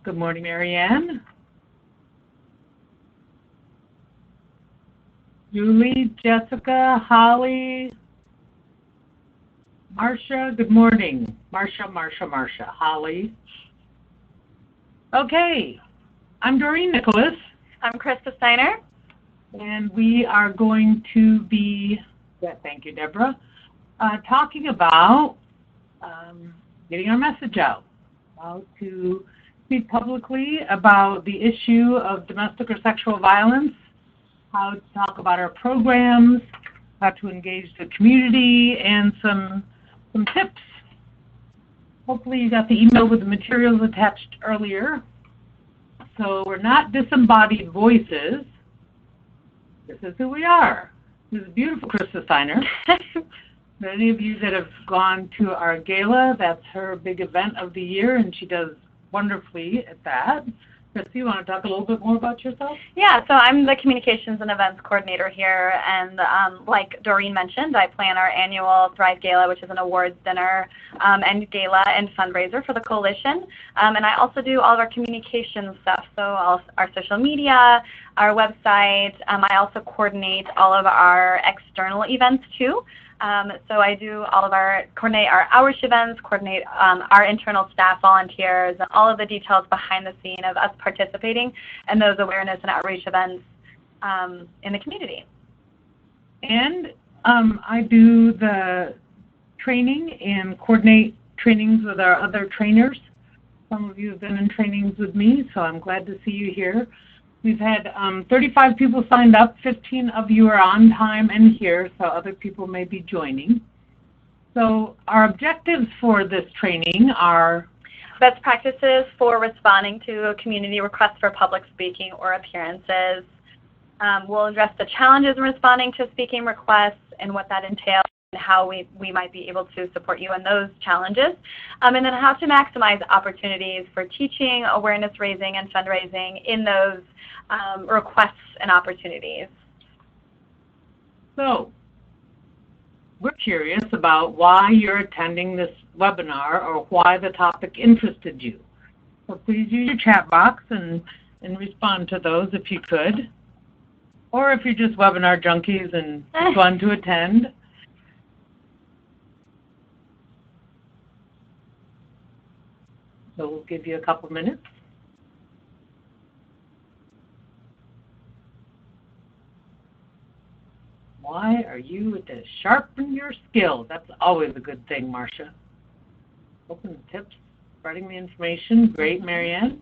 Good morning, Marianne. Julie, Jessica, Holly, Marcia, good morning. Marcia, Holly. Okay, I'm Doreen Nicholas. I'm Krista Steiner. And we are going to be, thank you, Deborah, talking about getting our message out, how to speak publicly about the issue of domestic or sexual violence, how to talk about our programs, how to engage the community, and some tips. Hopefully you got the email with the materials attached earlier. So we're not disembodied voices. This is who we are. This is beautiful Krista Steiner. For any of you that have gone to our gala, that's her big event of the year, and she does wonderfully at that. Krista, you want to talk a little bit more about yourself? Yeah, so I'm the Communications and Events Coordinator here, and like Doreen mentioned, I plan our annual Thrive Gala, which is an awards dinner and gala and fundraiser for the Coalition. And I also do all of our communication stuff, so our social media, our website. I also coordinate all of our external events too. So I do coordinate our outreach events, coordinate our internal staff volunteers, and all of the details behind the scene of us participating in those awareness and outreach events in the community. And I do the training and coordinate trainings with our other trainers. Some of you have been in trainings with me, so I'm glad to see you here. We've had 35 people signed up. 15 of you are on time and here, so other people may be joining. So our objectives for this training are best practices for responding to a community request for public speaking or appearances. We'll address the challenges in responding to speaking requests and what that entails and how we might be able to support you in those challenges. And then how to maximize opportunities for teaching, awareness raising, and fundraising in those requests and opportunities. So, we're curious about why you're attending this webinar or why the topic interested you. So please use your chat box and respond to those if you could. Or if you're just webinar junkies and fun to attend. So we'll give you a couple minutes. Why are you to sharpen your skills? That's always a good thing, Marcia. Open the tips, spreading the information. Great, Marianne.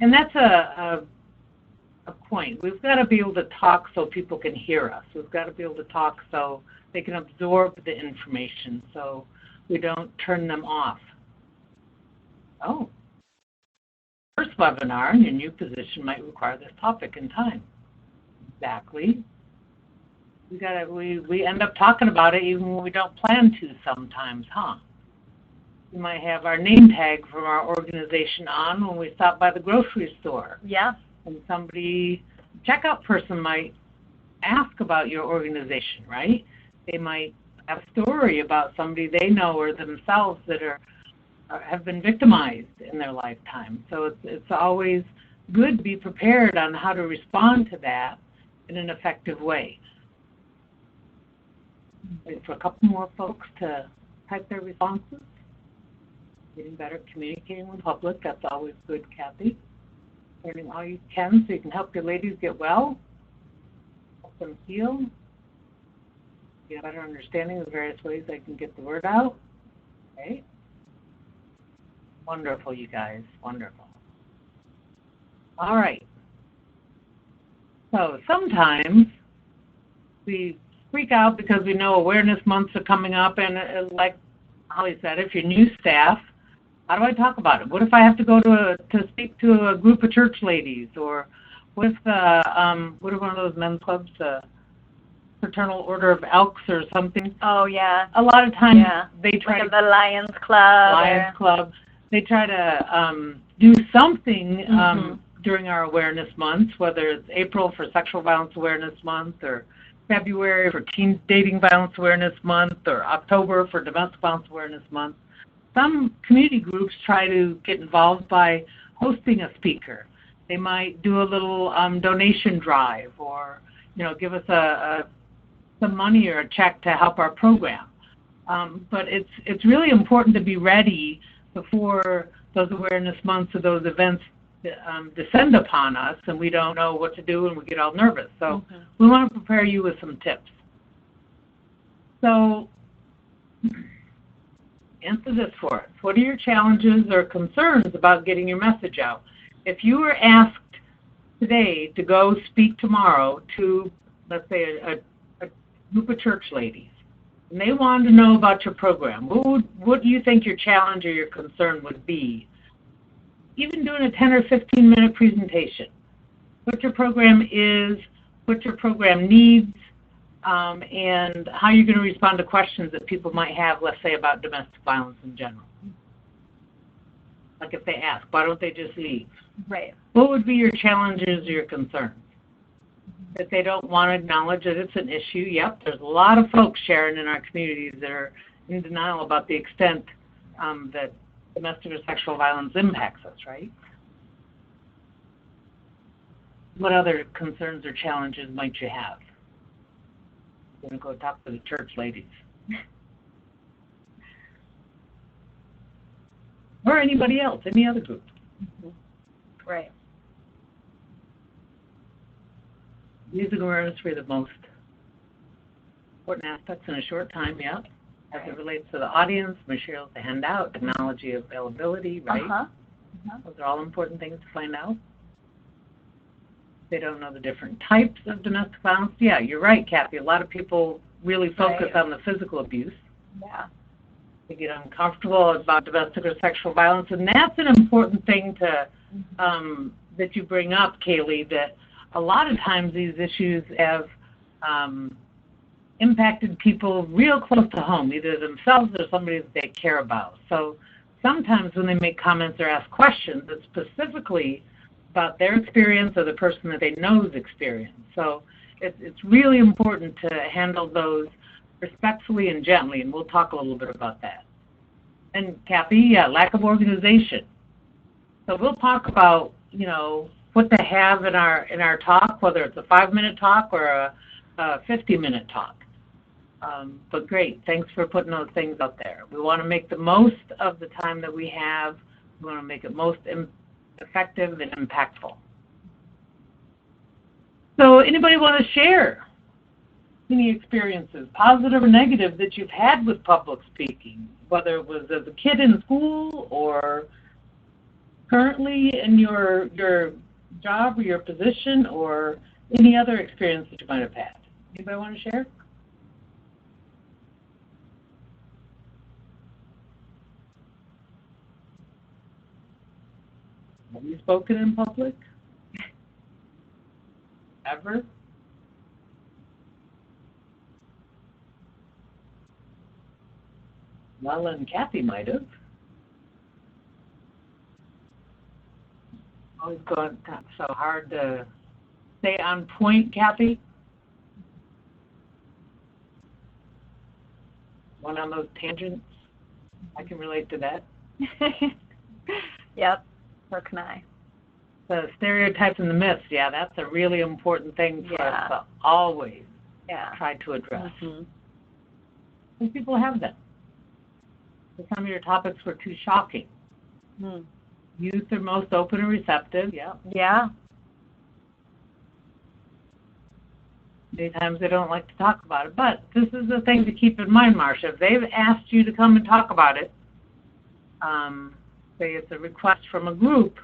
And that's a point. We've got to be able to talk so people can hear us. We've got to be able to talk so they can absorb the information so we don't turn them off. Oh, first webinar in your new position might require this topic in time. Exactly. We end up talking about it even when we don't plan to sometimes, huh? We might have our name tag from our organization on when we stop by the grocery store. Yeah. And somebody, checkout person might ask about your organization, right? They might have a story about somebody they know or themselves that have been victimized in their lifetime. So it's always good to be prepared on how to respond to that in an effective way. Wait for a couple more folks to type their responses. Getting better communicating with public, that's always good, Kathy. Learning all you can so you can help your ladies get well, help them heal, get a better understanding of the various ways they can get the word out. Okay. Wonderful, you guys, wonderful. All right. So sometimes we freak out because we know awareness months are coming up, and like Holly said, if you're new staff, how do I talk about it? What if I have to go to speak to a group of church ladies, or what if what are one of those men's clubs, Fraternal Order of Elks or something? Oh yeah. A lot of times they try like the Lions Club. Lions Club. They try to do something during our awareness months, whether it's April for Sexual Violence Awareness Month, or February for Teen Dating Violence Awareness Month, or October for Domestic Violence Awareness Month. some community groups try to get involved by hosting a speaker. They might do a little donation drive, or give us some money or a check to help our program. But it's really important to be ready before those awareness months or those events descend upon us, and we don't know what to do and we get all nervous. So we want to prepare you with some tips. So answer this for us. What are your challenges or concerns about getting your message out? If you were asked today to go speak tomorrow to, let's say, a group of church ladies, and they wanted to know about your program, what do you think your challenge or your concern would be? Even doing a 10 or 15-minute presentation, what your program is, what your program needs, and how you're going to respond to questions that people might have, let's say, about domestic violence in general. Like if they ask, why don't they just leave? Right. What would be your challenges or your concerns? That they don't want to acknowledge that it's an issue. Yep, there's a lot of folks, Sharon, in our communities that are in denial about the extent that domestic or sexual violence impacts us, right? What other concerns or challenges might you have? I'm going to go talk to the church ladies. Or anybody else, any other group. Right. Using awareness for the most important aspects in a short time, yeah. As it relates to the audience, materials to hand out, technology availability, right? Those are all important things to find out. They don't know the different types of domestic violence. Yeah, you're right, Kathy. A lot of people really focus on the physical abuse. Yeah. They get uncomfortable about domestic or sexual violence, and that's an important thing to that you bring up, Kaylee, that a lot of times these issues have impacted people real close to home, either themselves or somebody that they care about. So sometimes when they make comments or ask questions, it's specifically about their experience or the person that they know's experience. So it's really important to handle those respectfully and gently, and we'll talk a little bit about that. And Kathy, lack of organization. So we'll talk about, what to have in our talk, whether it's a 5-minute talk or a 50-minute talk. But great, thanks for putting those things out there. We want to make the most of the time that we have. We want to make it most effective and impactful. So anybody want to share any experiences, positive or negative, that you've had with public speaking, whether it was as a kid in school or currently in your job or your position, or any other experience that you might have had? Anybody want to share? Have you spoken in public? Ever? Lala and Kathy might have. Always going so hard to stay on point, Kathy. One on those tangents. I can relate to that. Yep. So can I. The stereotypes and the myths, that's a really important thing for us to always try to address. Some people have them. Some of your topics were too shocking. Youth are most open and receptive, Yeah. Many times they don't like to talk about it, but this is the thing to keep in mind, Marcia. If they've asked you to come and talk about it, say it's a request from a group,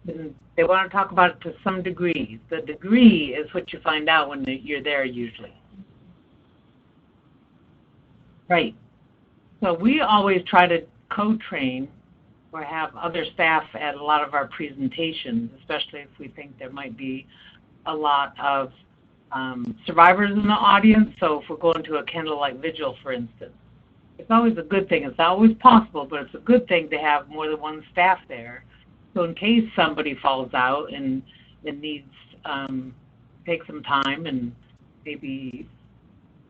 then they want to talk about it to some degree. The degree is what you find out when you're there usually. Right. So we always try to co-train or have other staff at a lot of our presentations, especially if we think there might be a lot of survivors in the audience. So if we're going to a Candlelight Vigil, for instance, it's always a good thing. It's not always possible, but it's a good thing to have more than one staff there. So in case somebody falls out and needs to take some time and maybe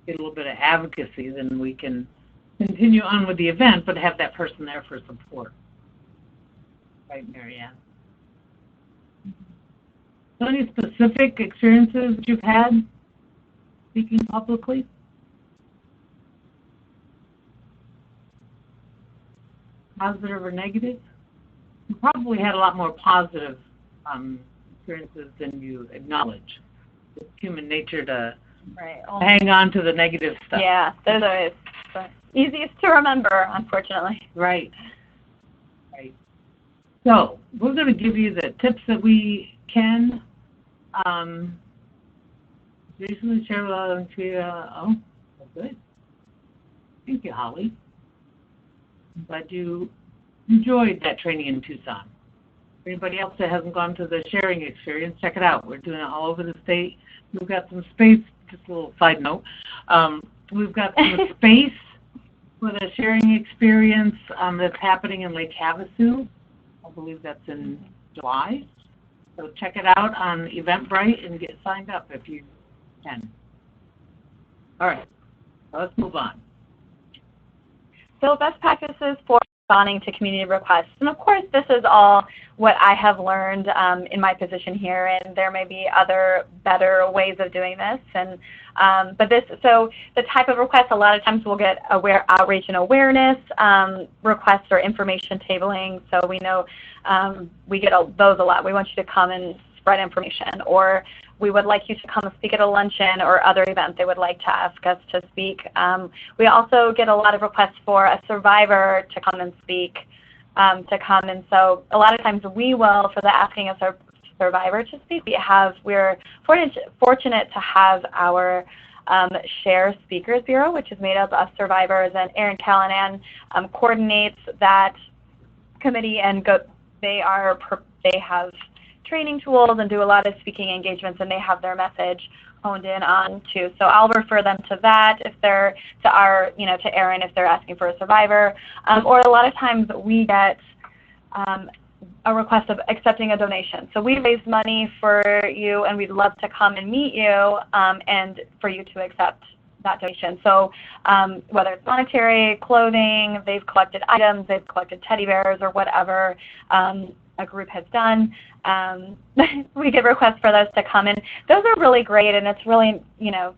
get a little bit of advocacy, then we can continue on with the event, but have that person there for support. Right, Marianne? So any specific experiences that you've had speaking publicly? Positive or negative? You probably had a lot more positive experiences than you acknowledge. It's human nature to hang on to the negative stuff. Yeah, those are the easiest to remember, unfortunately. Right. Right. So we're going to give you the tips that we can. Recently shared with oh, good. Thank you, Holly. I'm glad you enjoyed that training in Tucson. For anybody else that hasn't gone to the sharing experience, check it out. We're doing it all over the state. We've got some space, just a little side note. We've got some space for the sharing experience that's happening in Lake Havasu. I believe that's in July. So check it out on Eventbrite and get signed up if you can. All right, so let's move on. So best practices for responding to community requests. And of course, this is all what I have learned in my position here, and there may be other better ways of doing this. And so the type of requests, a lot of times we'll get outreach and awareness requests or information tabling. So we know we get those a lot. We want you to come and spread information, or we would like you to come and speak at a luncheon or other event. They would like to ask us to speak. We also get a lot of requests for a survivor to come and speak, and so a lot of times we will, for the asking a survivor to speak, we're fortunate to have our Share Speakers Bureau, which is made up of survivors, and Erin Callanan coordinates that committee, and they have training tools and do a lot of speaking engagements, and they have their message honed in on too. So I'll refer them to that if they're to Erin if they're asking for a survivor, or a lot of times we get a request of accepting a donation. So we raised money for you, and we'd love to come and meet you, and for you to accept that donation. So whether it's monetary, clothing, they've collected items, they've collected teddy bears, or whatever a group has done. We get requests for those to come in. Those are really great, and it's really,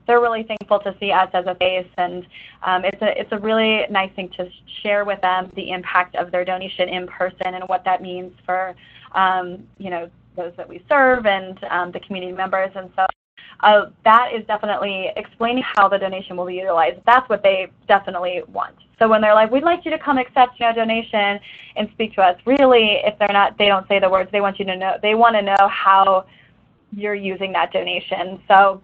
they're really thankful to see us as a face, and it's a really nice thing to share with them the impact of their donation in person and what that means for, those that we serve and the community members. And so that is definitely explaining how the donation will be utilized. That's what they definitely want. So when they're like, we'd like you to come accept a donation and speak to us, really, if they don't say the words, they want you to know, they want to know how you're using that donation. So,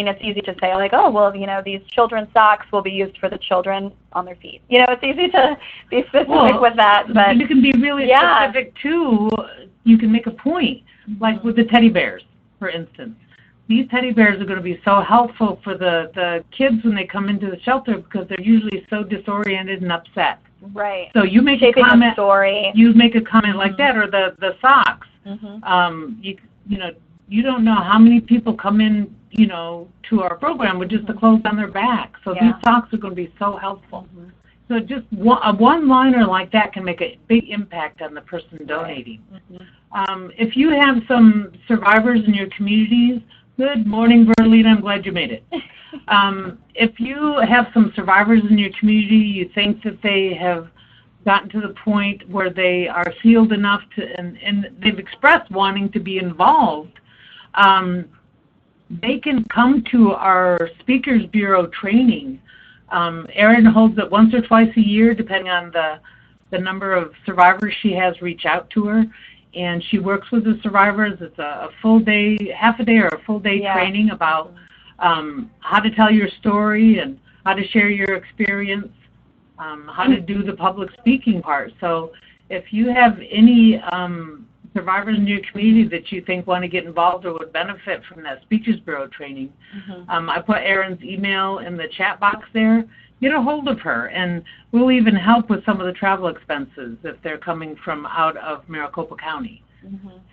it's easy to say like, oh, well, these children's socks will be used for the children on their feet. It's easy to be specific with that. But you can be really specific too. You can make a point, like with the teddy bears, for instance. These teddy bears are going to be so helpful for the kids when they come into the shelter, because they're usually so disoriented and upset. Right. So you make a comment. You make a comment like that, or the socks. You don't know how many people come in, to our program with just the clothes on their back. So these socks are going to be so helpful. So just a one-liner like that can make a big impact on the person donating. If you have some survivors in your communities, good morning, Berlina, I'm glad you made it. If you have some survivors in your community, you think that they have gotten to the point where they are healed enough and they've expressed wanting to be involved, they can come to our Speakers Bureau training. Erin holds it once or twice a year, depending on the number of survivors she has reach out to her. And she works with the survivors. It's a full day, half a day or a full day training about how to tell your story and how to share your experience, how to do the public speaking part. So if you have any survivors in your community that you think want to get involved or would benefit from that Speakers Bureau training, I put Erin's email in the chat box there. Get a hold of her, and we'll even help with some of the travel expenses if they're coming from out of Maricopa County.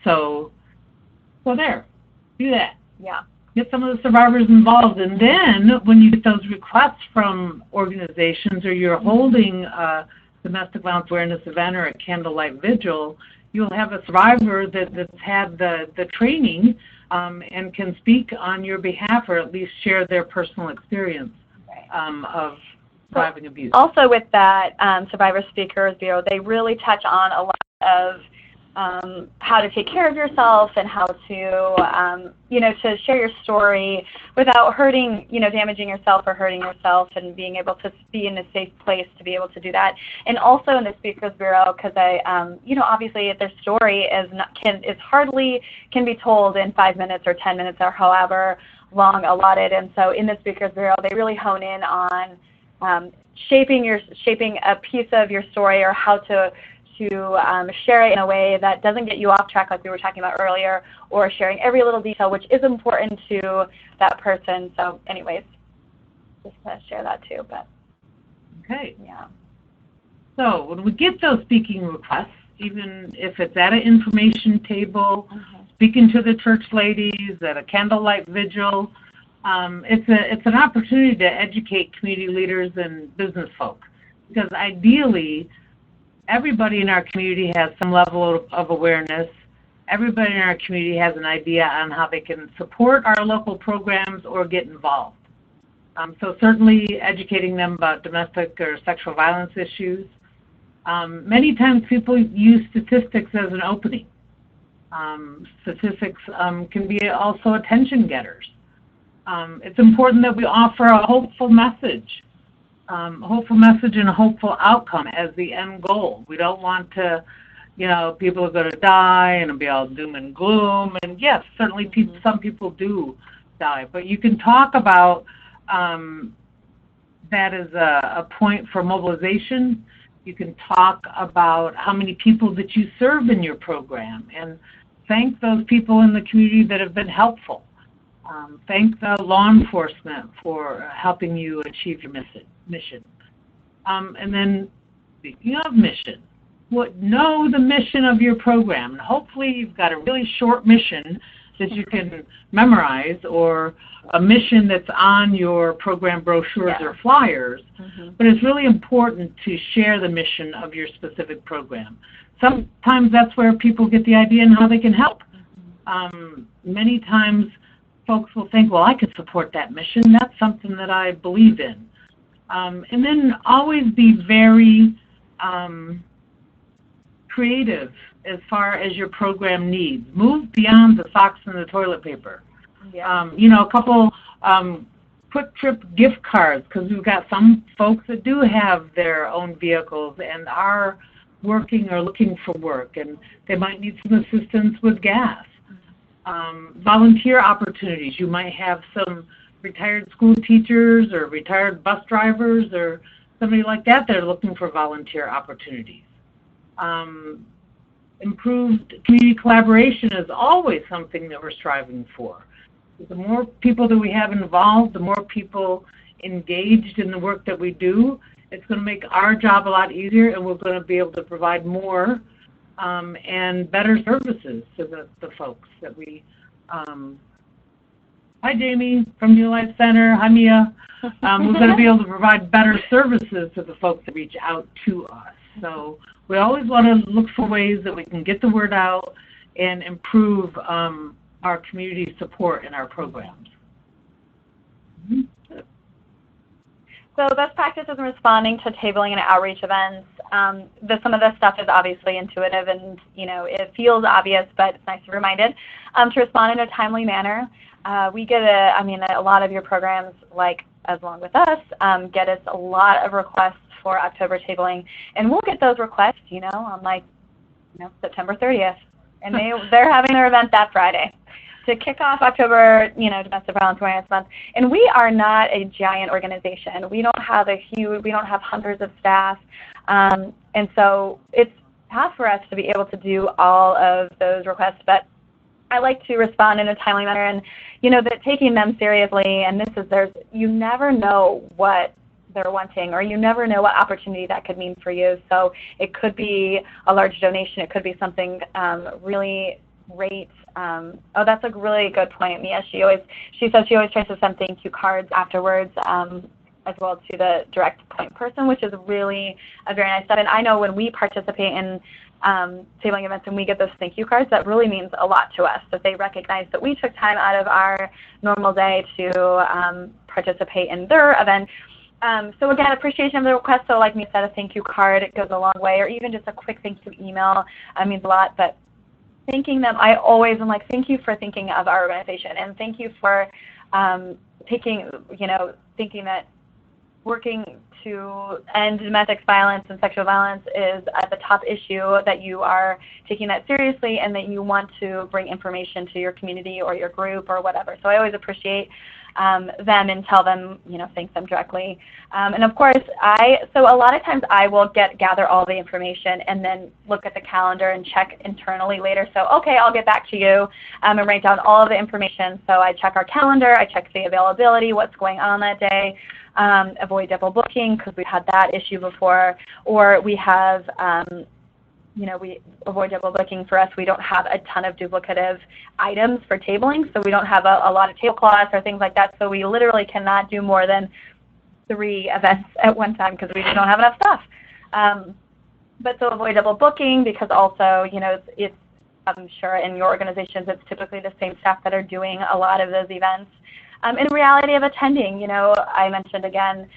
So there, do that. Yeah. get some of the survivors involved. And then when you get those requests from organizations, or you're holding a domestic violence awareness event or a Candlelight Vigil, you'll have a survivor that's had the training and can speak on your behalf, or at least share their personal experience of surviving abuse. Also with that Survivor Speakers Bureau, they really touch on a lot of how to take care of yourself and how to, to share your story without hurting, damaging yourself or hurting yourself, and being able to be in a safe place to be able to do that. And also in the Speakers Bureau, because obviously their story can be told in 5 minutes or 10 minutes or however long allotted. And so in the Speakers Bureau, they really hone in on shaping a piece of your story, or how to share it in a way that doesn't get you off track, like we were talking about earlier, or sharing every little detail which is important to that person. So anyways, just to share that too. But okay. Yeah. So when we get those speaking requests, even if it's at an information table, speaking to the church ladies, at a Candlelight Vigil, it's an opportunity to educate community leaders and business folk, because ideally everybody in our community has some level of awareness. Everybody in our community has an idea on how they can support our local programs or get involved. So certainly educating them about domestic or sexual violence issues. Many times people use statistics as an opening. Statistics can be also attention getters. It's important that we offer a hopeful message. And a hopeful outcome as the end goal. We don't want to, people are going to die and it'll be all doom and gloom. And yes, certainly some people do die. But you can talk about that as a point for mobilization. You can talk about how many people that you serve in your program, and thank those people in the community that have been helpful. Thank the law enforcement for helping you achieve your mission. And then, speaking of mission, know the mission of your program. And hopefully you've got a really short mission that you can memorize, or a mission that's on your program brochures or flyers. But it's really important to share the mission of your specific program. Sometimes that's where people get the idea and how they can help. Many times folks will think, well, I could support that mission. That's something that I believe in. And then always be very creative as far as your program needs. Move beyond the socks and the toilet paper. A couple quick trip gift cards, because we've got some folks that do have their own vehicles and are working or looking for work, and they might need some assistance with gas. Volunteer opportunities. You might have some retired school teachers or retired bus drivers or somebody like that that are looking for volunteer opportunities. Improved community collaboration is always something that we're striving for. The more people that we have involved, the more people engaged in the work that we do, it's going to make our job a lot easier, and we're going to be able to provide more and better services to the folks that we. Hi, Jamie from New Life Center. Hi, Mia. We're going to be able to provide better services to the folks that reach out to us. So we always want to look for ways that we can get the word out and improve our community support in our programs. So best practices in responding to tabling and outreach events. Some of this stuff is obviously intuitive, and it feels obvious, but it's nice to be reminded to respond in a timely manner. We get a lot of your programs, like as long with us, get us a lot of requests for October tabling, and we'll get those requests, on September 30th, and they're having their event that Friday to kick off October, Domestic Violence Awareness Month. And we are not a giant organization. We don't have hundreds of staff, and so it's tough for us to be able to do all of those requests. But I like to respond in a timely manner, and that taking them seriously. And you never know what they're wanting, or you never know what opportunity that could mean for you. So it could be a large donation. It could be something really great. Oh, that's a really good point, Mia. She says she always tries to send thank you cards afterwards, as well to the direct point person, which is really a very nice step. And I know when we participate in tabling events and we get those thank you cards, that really means a lot to us, that they recognize that we took time out of our normal day to participate in their event. So again, appreciation of the request. So like me said, a thank you card, it goes a long way, or even just a quick thank you email means a lot. But thanking them, I always am like, thank you for thinking of our organization, and thank you for thinking that working to end domestic violence and sexual violence is at the top issue, that you are taking that seriously and that you want to bring information to your community or your group or whatever. So I always appreciate them and tell them, thank them directly. And of course, so a lot of times I will gather all the information and then look at the calendar and check internally later. So, okay, I'll get back to you and write down all of the information. So I check our calendar, I check the availability, what's going on that day. Avoid double booking, because we've had that issue before, or we have, we avoid double booking. For us, we don't have a ton of duplicative items for tabling, so we don't have a lot of tablecloths or things like that, so we literally cannot do more than 3 events at one time because we just don't have enough stuff. But so avoid double booking, because also, it's I'm sure in your organizations it's typically the same staff that are doing a lot of those events. In reality of attending, I mentioned again,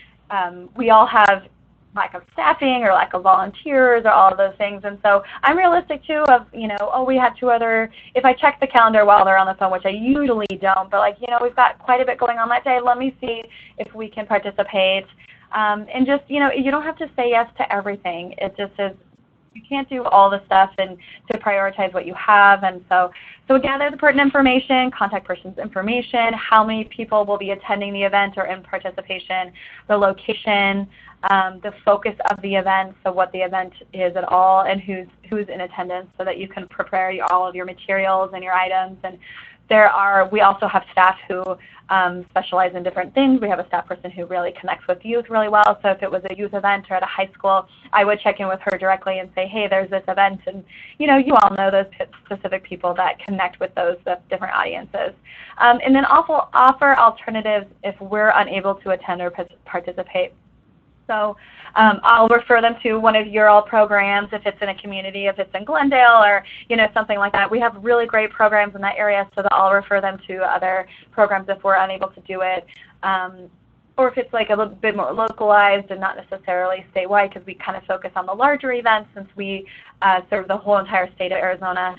we all have lack of staffing or lack of volunteers or all of those things. And so I'm realistic too of, we had 2 other, if I check the calendar while they're on the phone, which I usually don't, but we've got quite a bit going on that day. Let me see if we can participate. And just, you don't have to say yes to everything. It just is, you can't do all the stuff, and to prioritize what you have. And so gather the pertinent information, contact person's information, how many people will be attending the event or in participation, the location, the focus of the event, so what the event is at all, and who's in attendance, so that you can prepare all of your materials and your items. And we also have staff who specialize in different things. We have a staff person who really connects with youth really well. So if it was a youth event or at a high school, I would check in with her directly and say, hey, there's this event. And, you all know those specific people that connect with those different audiences. And then also offer alternatives if we're unable to attend or participate. So I'll refer them to one of your all programs if it's in a community, if it's in Glendale or, something like that. We have really great programs in that area, so that I'll refer them to other programs if we're unable to do it. Or if it's like a little bit more localized and not necessarily statewide, because we kind of focus on the larger events since we serve the whole entire state of Arizona.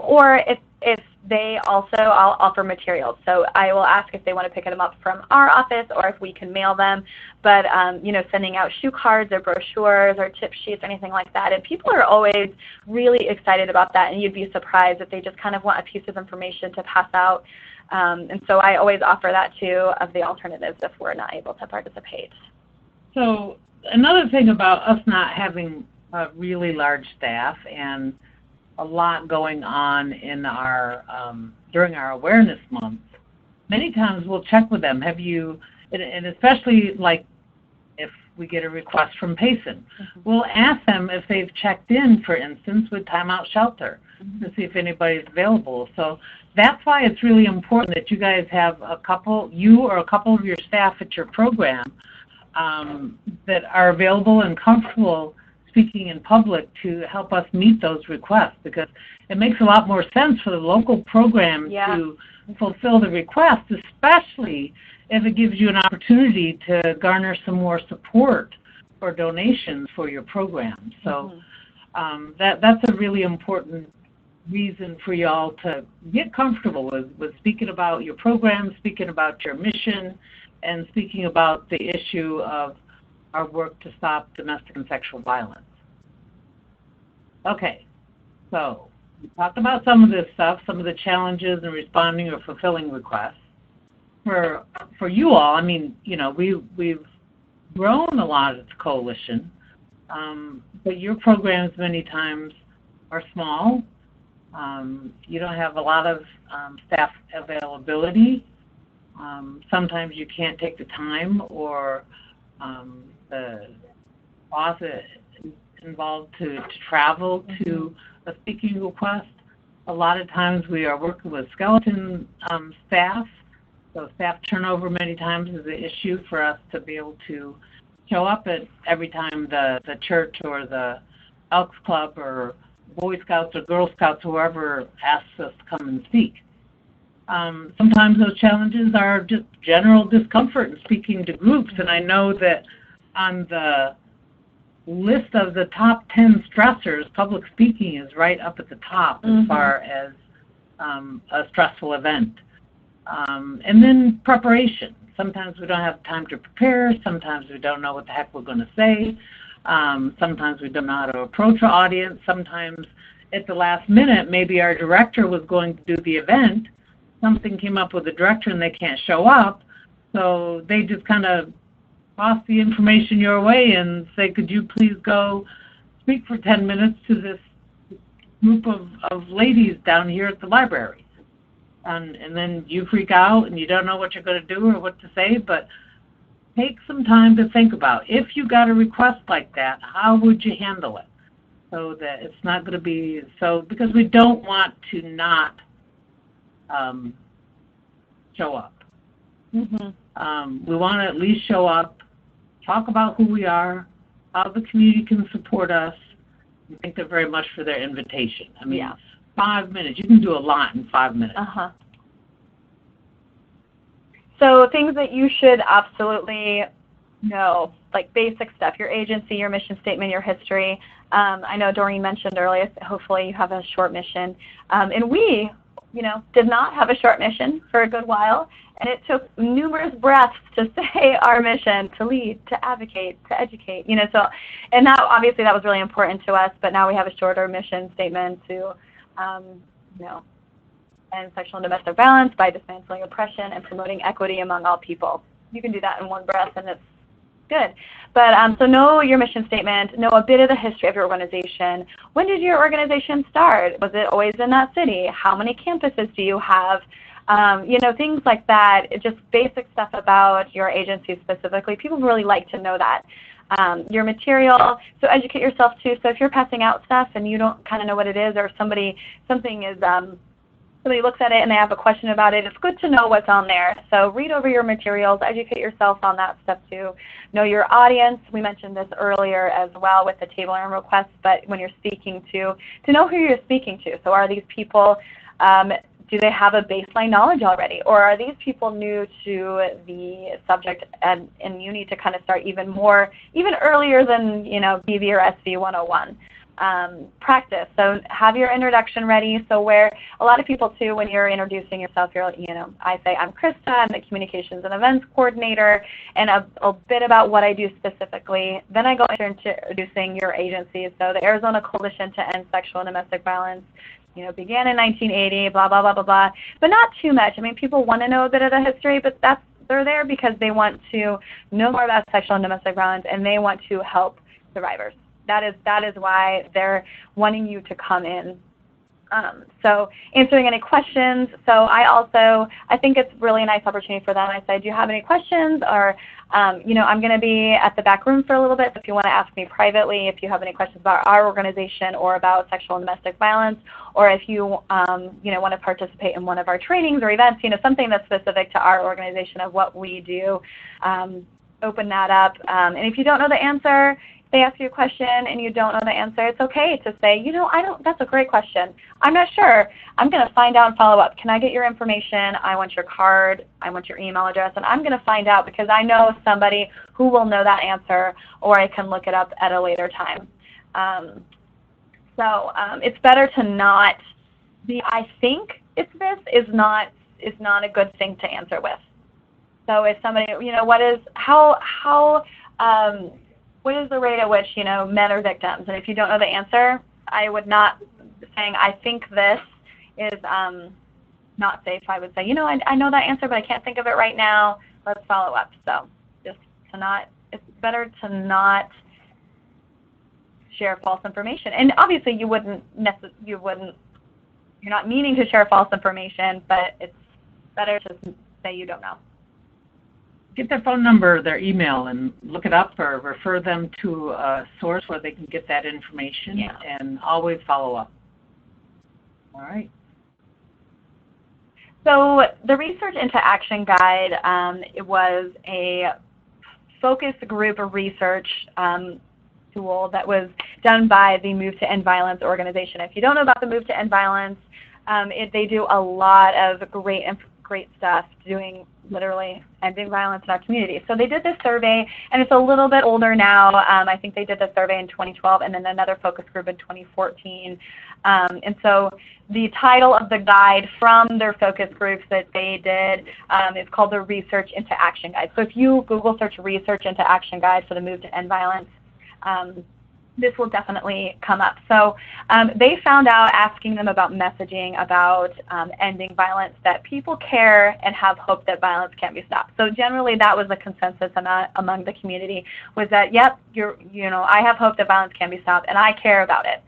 Or if they also, I'll offer materials. So I will ask if they want to pick them up from our office or if we can mail them. But, sending out shoe cards or brochures or tip sheets, anything like that. And people are always really excited about that, and you'd be surprised if they just kind of want a piece of information to pass out. And so I always offer that too, of the alternatives if we're not able to participate. So another thing about us not having a really large staff and a lot going on in our during our awareness month, many times we'll check with them. Have you, and especially like if we get a request from Payson, we'll ask them if they've checked in, for instance, with Timeout Shelter to see if anybody's available. So that's why it's really important that you guys have you or a couple of your staff at your program that are available and comfortable speaking in public to help us meet those requests, because it makes a lot more sense for the local program to fulfill the request, especially if it gives you an opportunity to garner some more support or donations for your program. So that's a really important reason for y'all to get comfortable with speaking about your program, speaking about your mission, and speaking about the issue of our work to stop domestic and sexual violence. Okay, so we talked about some of this stuff, some of the challenges in responding or fulfilling requests. For you all, I mean, we've grown a lot as a coalition, but your programs many times are small. You don't have a lot of staff availability. Sometimes you can't take the time, or the cost involved to travel to a speaking request. A lot of times we are working with skeleton staff, so staff turnover many times is an issue for us to be able to show up at every time the church or the Elks Club or Boy Scouts or Girl Scouts, whoever asks us to come and speak. Sometimes those challenges are just general discomfort in speaking to groups, and I know that on the list of the top 10 stressors, public speaking is right up at the top as far as a stressful event. And then preparation. Sometimes we don't have time to prepare. Sometimes we don't know what the heck we're going to say. Sometimes we don't know how to approach our audience. Sometimes at the last minute, maybe our director was going to do the event. Something came up with the director and they can't show up. So they just kind of toss the information your way and say, could you please go speak for 10 minutes to this group of ladies down here at the library. And then you freak out and you don't know what you're going to do or what to say, but take some time to think about, if you got a request like that, how would you handle it? So that it's not going to be so, because we don't want to not show up. We want to at least show up, talk about who we are, how the community can support us, and thank them very much for their invitation. I mean, 5 minutes, you can do a lot in 5 minutes. So things that you should absolutely know, like basic stuff, your agency, your mission statement, your history. I know Doreen mentioned earlier, hopefully you have a short mission. And we, did not have a short mission for a good while. And it took numerous breaths to say our mission, to lead, to advocate, to educate, so, and that, obviously that was really important to us, but now we have a shorter mission statement to, end sexual and domestic violence by dismantling oppression and promoting equity among all people. You can do that in one breath and it's good. But so know your mission statement, know a bit of the history of your organization. When did your organization start? Was it always in that city? How many campuses do you have? Things like that, just basic stuff about your agency specifically. People really like to know that. Your material, so educate yourself too. So if you're passing out stuff and you don't kind of know what it is, or somebody looks at it and they have a question about it, it's good to know what's on there. So read over your materials, educate yourself on that stuff too. Know your audience. We mentioned this earlier as well with the table and requests, but when you're speaking to know who you're speaking to. So are these people, do they have a baseline knowledge already? Or are these people new to the subject and you need to kind of start even earlier than, BV or SV 101? Practice. So have your introduction ready. So where a lot of people too, when you're introducing yourself, I say, I'm Krista, I'm the Communications and Events Coordinator, and a bit about what I do specifically. Then I go into introducing your agency. So the Arizona Coalition to End Sexual and Domestic Violence, began in 1980, blah, blah, blah, blah, blah. But not too much. I mean, people want to know a bit of the history, but they're there because they want to know more about sexual and domestic violence, and they want to help survivors. That is why they're wanting you to come in. So answering any questions. So I think it's really a nice opportunity for them. I said, do you have any questions? Or, I'm going to be at the back room for a little bit. So if you want to ask me privately, if you have any questions about our organization or about sexual and domestic violence, or if you, want to participate in one of our trainings or events, something that's specific to our organization of what we do, open that up. And if you don't know the answer, they ask you a question and you don't know the answer, it's okay to say, that's a great question. I'm not sure. I'm going to find out and follow up. Can I get your information? I want your card. I want your email address. And I'm going to find out because I know somebody who will know that answer, or I can look it up at a later time. It's better to not be, I think it's this, is not a good thing to answer with. So if somebody, what is the rate at which, men are victims? And if you don't know the answer, I would not, saying I think this is not safe. I would say, I know that answer, but I can't think of it right now. Let's follow up. So just it's better to not share false information. And obviously you're not meaning to share false information, but it's better to say you don't know. Get their phone number, their email, and look it up or refer them to a source where they can get that information, and always follow up. All right. So the Research into Action Guide, it was a focus group research tool that was done by the Move to End Violence organization. If you don't know about the Move to End Violence, they do a lot of great stuff doing literally ending violence in our community. So they did this survey, and it's a little bit older now. I think they did the survey in 2012 and then another focus group in 2014. And so the title of the guide from their focus groups that they did is called the Research into Action Guide. So if you Google search Research into Action Guide for the Move to End Violence, this will definitely come up. So they found out, asking them about messaging about ending violence, that people care and have hope that violence can be stopped. So generally that was the consensus among the community, was that, yep, I have hope that violence can be stopped and I care about it.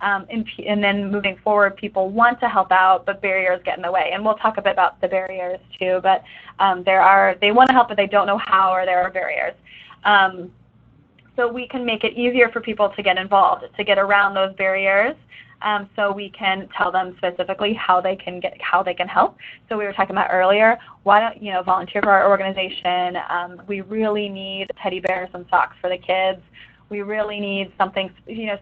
And then moving forward, people want to help out, but barriers get in the way. And we'll talk a bit about the barriers too, but they want to help, but they don't know how, or there are barriers. So we can make it easier for people to get involved, to get around those barriers. So we can tell them specifically how they can help. So we were talking about earlier, why don't you volunteer for our organization? We really need teddy bears and socks for the kids. We really need something,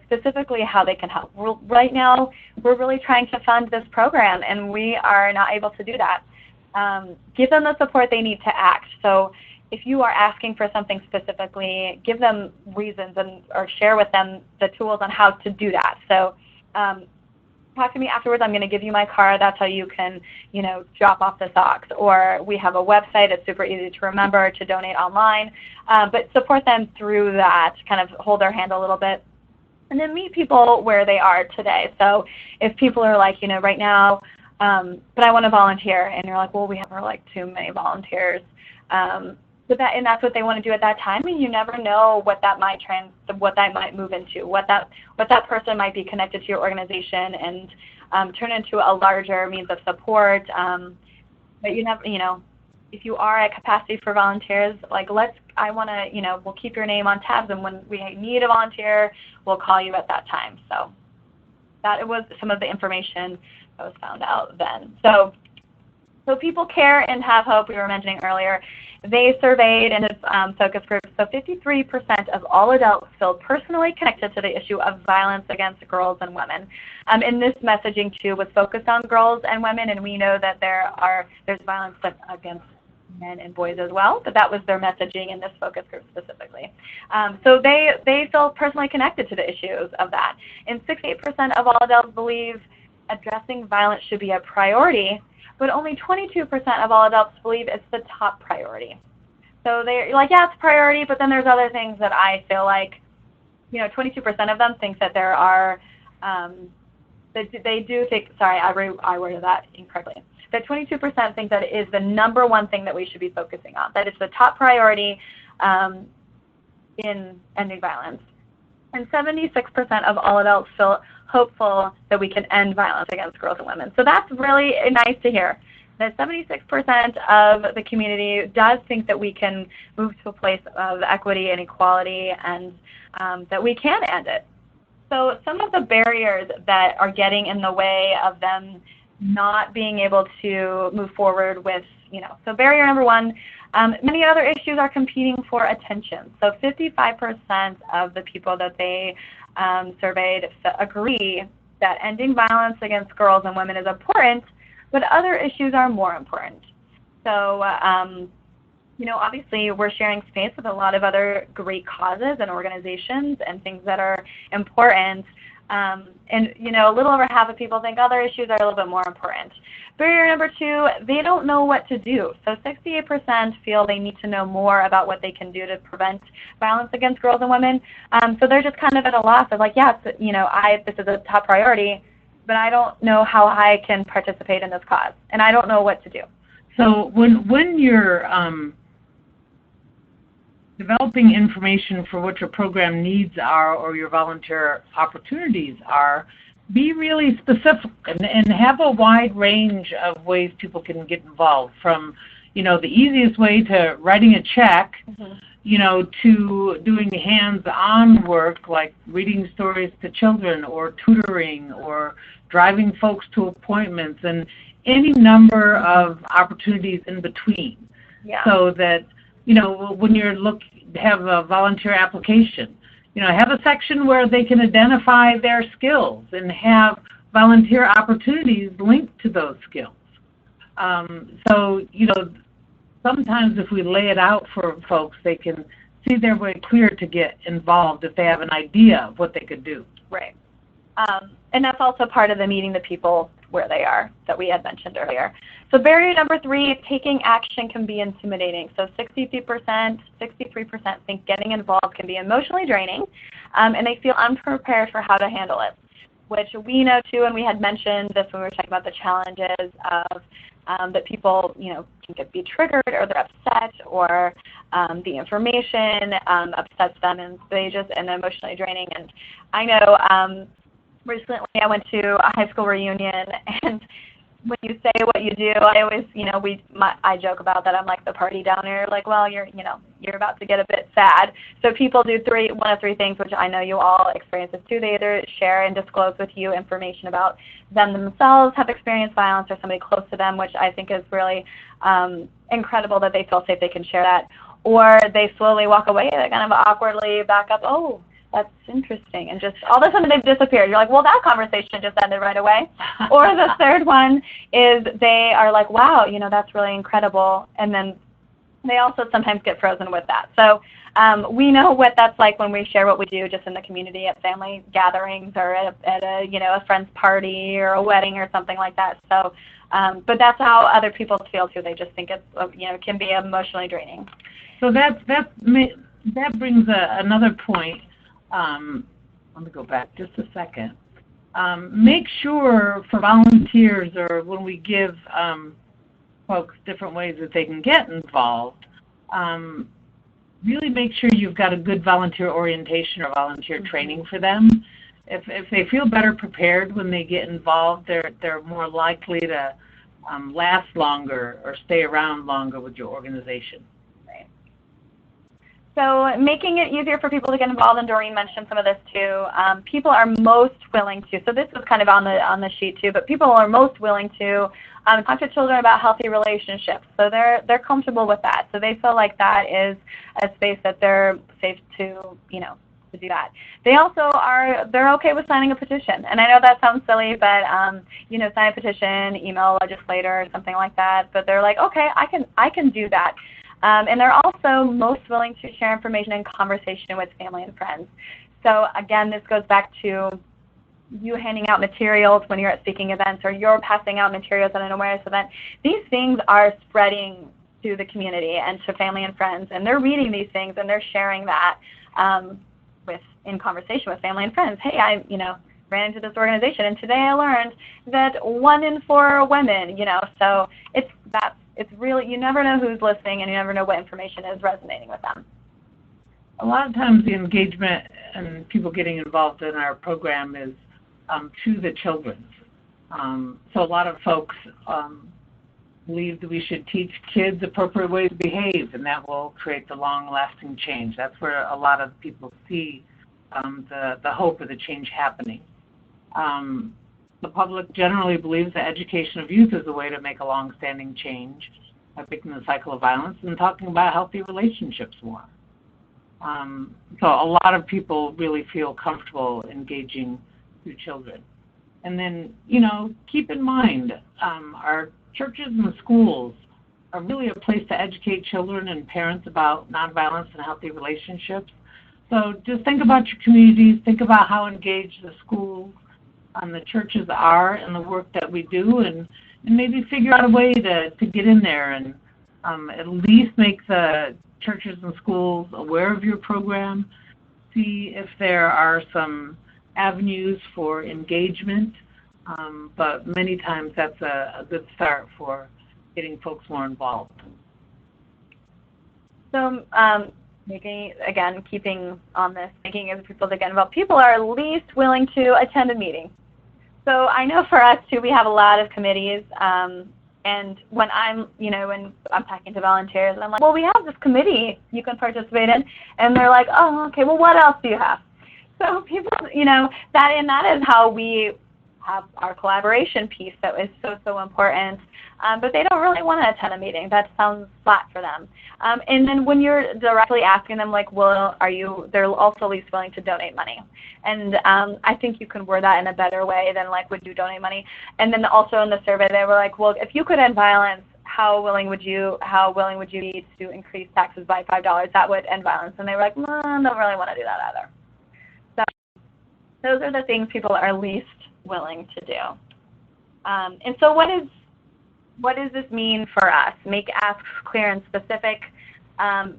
specifically how they can help. Right now, we're really trying to fund this program, and we are not able to do that. Give them the support they need to act. So if you are asking for something specifically, give them reasons or share with them the tools on how to do that. So talk to me afterwards. I'm going to give you my card. That's how you can, drop off the socks. Or we have a website. It's super easy to remember to donate online. But support them through that, kind of hold their hand a little bit. And then meet people where they are today. So if people are like, right now, but I want to volunteer, and you're like, well, we have too many volunteers. And that's what they want to do at that time, and you never know what that might move into, what that person might be connected to your organization and turn into a larger means of support. But you never, if you are at capacity for volunteers, we'll keep your name on tabs, and when we need a volunteer, we'll call you at that time. So that was some of the information that was found out then. So people care and have hope, we were mentioning earlier. They surveyed in its focus group, so 53% of all adults feel personally connected to the issue of violence against girls and women. And this messaging, too, was focused on girls and women, and we know that there's violence against men and boys as well, but that was their messaging in this focus group specifically. So they feel personally connected to the issues of that. And 68% of all adults believe addressing violence should be a priority, but only 22% of all adults believe it's the top priority. So they're like, yeah, it's a priority, but then there's other things that I feel like, 22% of them think that there are, they do think, sorry, I worded that incorrectly, that 22% think that it is the number one thing that we should be focusing on, that it's the top priority in ending violence. And 76% of all adults feel hopeful that we can end violence against girls and women. So that's really nice to hear, that 76% of the community does think that we can move to a place of equity and equality, and that we can end it. So some of the barriers that are getting in the way of them not being able to move forward with, so barrier number one, many other issues are competing for attention. So 55% of the people that they surveyed agree that ending violence against girls and women is important, but other issues are more important. So, obviously we're sharing space with a lot of other great causes and organizations and things that are important. And, a little over half of people think other issues are a little bit more important. Barrier number two, they don't know what to do. So 68% feel they need to know more about what they can do to prevent violence against girls and women. So they're just kind of at a loss of like, yes, this is a top priority, but I don't know how I can participate in this cause, and I don't know what to do. So when you're developing information for what your program needs are or your volunteer opportunities are, be really specific and have a wide range of ways people can get involved, from the easiest way to writing a check to doing hands-on work like reading stories to children or tutoring or driving folks to appointments and any number of opportunities in between. Yeah. So that, when you're have a volunteer application, have a section where they can identify their skills and have volunteer opportunities linked to those skills. Sometimes if we lay it out for folks, they can see their way clear to get involved if they have an idea of what they could do. Right. And that's also part of the meeting the people where they are that we had mentioned earlier. So barrier number 3, taking action can be intimidating. So 63% think getting involved can be emotionally draining, and they feel unprepared for how to handle it, which we know too, and we had mentioned this when we were talking about the challenges of that people, can be triggered or they're upset or the information upsets them and they just end emotionally draining. And I know recently I went to a high school reunion, and when you say what you do, I always, I joke about that. I'm like the party downer. Like, well, you're about to get a bit sad. So people do one of three things, which I know you all experience this too. They either share and disclose with you information about them themselves have experienced violence or somebody close to them, which I think is really incredible that they feel safe they can share that. Or they slowly walk away. They kind of awkwardly back up. Oh, that's interesting. And just all of a sudden they've disappeared. You're like, well, that conversation just ended right away. Or the third one is they are like, wow, that's really incredible. And then they also sometimes get frozen with that. So we know what that's like when we share what we do just in the community at family gatherings or at a friend's party or a wedding or something like that. So, but that's how other people feel too. They just think it's, can be emotionally draining. So that brings another point. Let me go back just a second. Make sure for volunteers or when we give folks different ways that they can get involved, really make sure you've got a good volunteer orientation or volunteer training for them. If they feel better prepared when they get involved, they're more likely to last longer or stay around longer with your organization. So making it easier for people to get involved, and Doreen mentioned some of this too. People are most willing to, so this was kind of on the sheet too, but people are most willing to talk to children about healthy relationships. So they're comfortable with that. So they feel like that is a space that they're safe to, to do that. They also they're okay with signing a petition. And I know that sounds silly, but sign a petition, email a legislator or something like that. But they're like, okay, I can do that. And they're also most willing to share information and conversation with family and friends. So again, this goes back to you handing out materials when you're at speaking events or you're passing out materials at an awareness event. These things are spreading to the community and to family and friends, and they're reading these things and they're sharing that in conversation with family and friends. Hey, I ran into this organization, and today I learned that 1 in 4 women, so it's really, you never know who's listening and you never know what information is resonating with them. A lot of times the engagement and people getting involved in our program is to the children. So a lot of folks believe that we should teach kids appropriate ways to behave, and that will create the long-lasting change. That's where a lot of people see the hope of the change happening. The public generally believes that education of youth is a way to make a long-standing change by breaking the cycle of violence and talking about healthy relationships more. So a lot of people really feel comfortable engaging through children. And then, keep in mind, our churches and schools are really a place to educate children and parents about nonviolence and healthy relationships. So just think about your communities, think about how engaged the schools and the churches are in the work that we do, and maybe figure out a way to get in there and at least make the churches and schools aware of your program, see if there are some avenues for engagement, but many times that's a good start for getting folks more involved. So keeping on this, thinking of people that get involved, people are least willing to attend a meeting. So I know for us too, we have a lot of committees, and And when I'm, when I'm talking to volunteers, and I'm like, well, we have this committee you can participate in, and they're like, oh, okay, well, what else do you have? So people, that is how we have our collaboration piece that is so important. But they don't really want to attend a meeting. That sounds flat for them. And then when you're directly asking them, like, well, they're also least willing to donate money. And I think you can word that in a better way than, like, would you donate money? And then also in the survey, they were like, well, if you could end violence, how willing would you be to increase taxes by $5? That would end violence. And they were like, no, I don't really want to do that either. So those are the things people are least willing to do. And so what does this mean for us? Make asks clear and specific,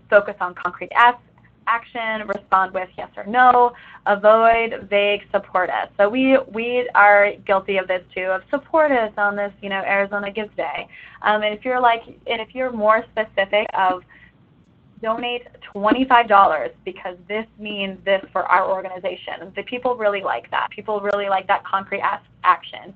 focus on concrete action, respond with yes or no, avoid vague, support us. So we are guilty of this too, of support us on this, Arizona Gives Day. And if you're more specific of donate $25 because this means this for our organization. The people really like that. People really like that concrete action.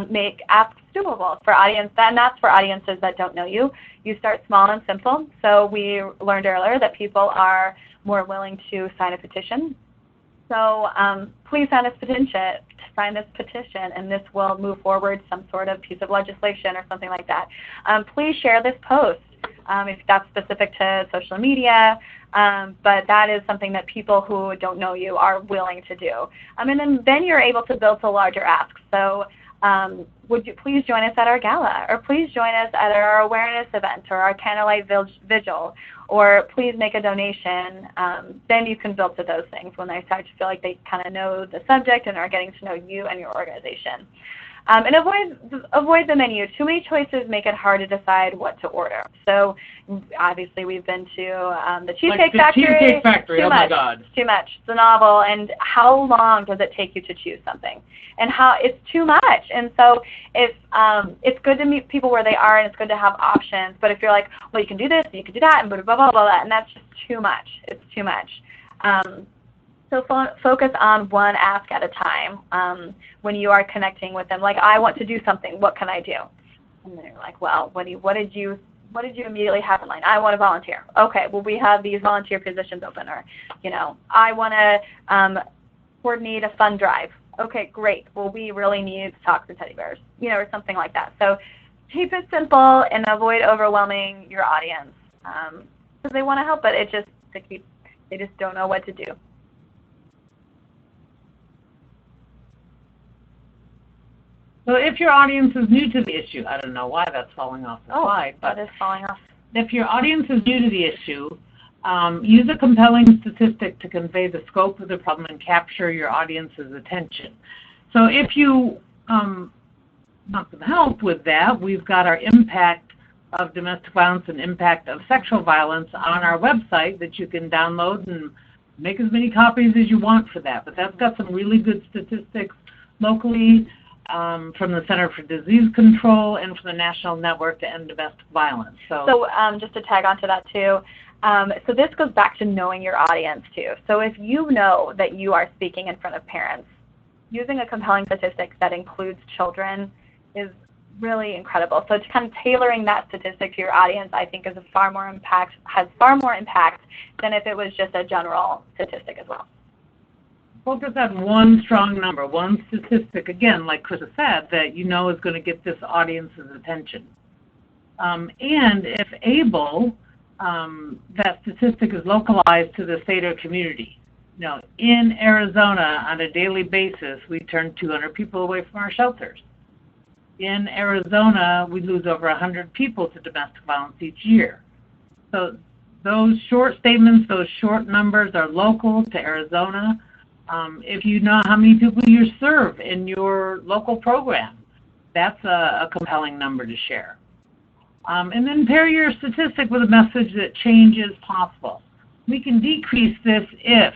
Make asks doable for audience, and that's for audiences that don't know you. You start small and simple. So we learned earlier that people are more willing to sign a petition. So please sign this petition, and this will move forward some sort of piece of legislation or something like that. Please share this post. If that's specific to social media, but that is something that people who don't know you are willing to do. And then you're able to build to larger asks. So would you please join us at our gala, or please join us at our awareness event or our Candlelight Vigil, or please make a donation. Then you can build to those things when they start to feel like they kind of know the subject and are getting to know you and your organization. And avoid the menu. Too many choices make it hard to decide what to order. So obviously we've been to the Cheesecake Factory. Cheesecake Factory, oh my God. Too much. It's a novel. And how long does it take you to choose something? And it's too much. And so it's good to meet people where they are, and it's good to have options. But if you're like, well, you can do this, and you can do that, and blah, blah, blah, blah, and that's just too much. It's too much. So focus on one ask at a time when you are connecting with them. Like, I want to do something. What can I do? And they're like, well, what did you immediately have in mind? I want to volunteer. Okay, well, we have these volunteer positions open. Or, I want to coordinate a fund drive. Okay, great. Well, we really need socks and teddy bears, or something like that. So keep it simple and avoid overwhelming your audience because they want to help, but they just don't know what to do. So if your audience is new to the issue, I don't know why that's falling off the slide. But that is falling off. If your audience is new to the issue, use a compelling statistic to convey the scope of the problem and capture your audience's attention. So if you want some help with that, we've got our impact of domestic violence and impact of sexual violence on our website that you can download and make as many copies as you want for that. But that's got some really good statistics locally, from the Center for Disease Control and from the National Network to End Domestic Violence. So just to tag onto that too, so this goes back to knowing your audience too. So if you know that you are speaking in front of parents, using a compelling statistic that includes children is really incredible. So kind of tailoring that statistic to your audience, I think, has far more impact than if it was just a general statistic as well. Focus on one strong number, one statistic, again, like Chris said, that you know is going to get this audience's attention. And if able, that statistic is localized to the state or community. In Arizona, on a daily basis, we turn 200 people away from our shelters. In Arizona, we lose over 100 people to domestic violence each year. So those short statements, those short numbers are local to Arizona. If you know how many people you serve in your local program, that's a compelling number to share. And then pair your statistic with a message that change is possible. We can decrease this if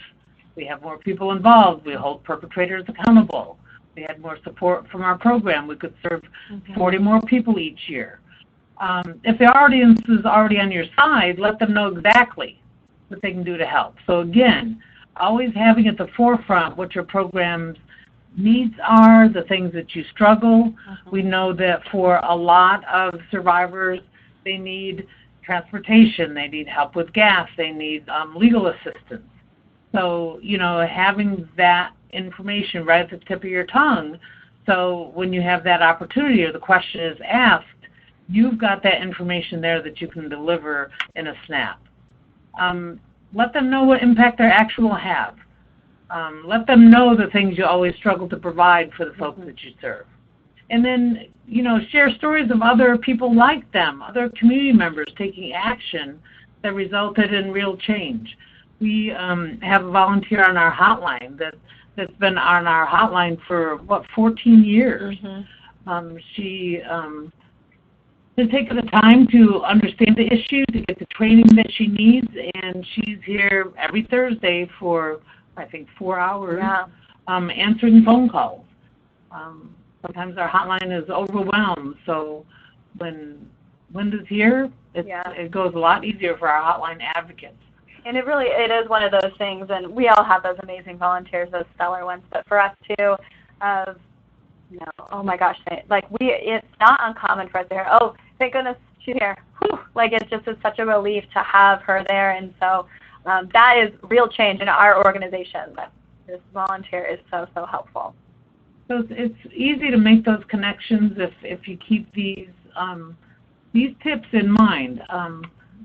we have more people involved, we hold perpetrators accountable, we had more support from our program, we could serve 40 more people each year. If the audience is already on your side, let them know exactly what they can do to help. So again, always having at the forefront what your program's needs are, the things that you struggle. We know that for a lot of survivors, they need transportation, they need help with gas, they need legal assistance. So, you know, having that information right at the tip of your tongue, so when you have that opportunity or the question is asked, you've got that information there that you can deliver in a snap. Let them know what impact their action will have. Let them know the things you always struggle to provide for the folks that you serve. And then, you know, share stories of other people like them, other community members taking action that resulted in real change. We have a volunteer on our hotline that's been on our hotline for, 14 years. She has taken the time to understand the issue, to get the training that she needs, and she's here every Thursday for, I think, 4 hours, answering phone calls. Sometimes our hotline is overwhelmed, so when Linda's here, it goes a lot easier for our hotline advocates. And it is one of those things, and we all have those amazing volunteers, those stellar ones, but for us too, you know, oh my gosh, it's not uncommon for us to hear, oh, thank goodness she's here. Whew. Like, it's just such a relief to have her there, and so that is real change in our organization. That this volunteer is so helpful. So it's easy to make those connections if you keep these tips in mind.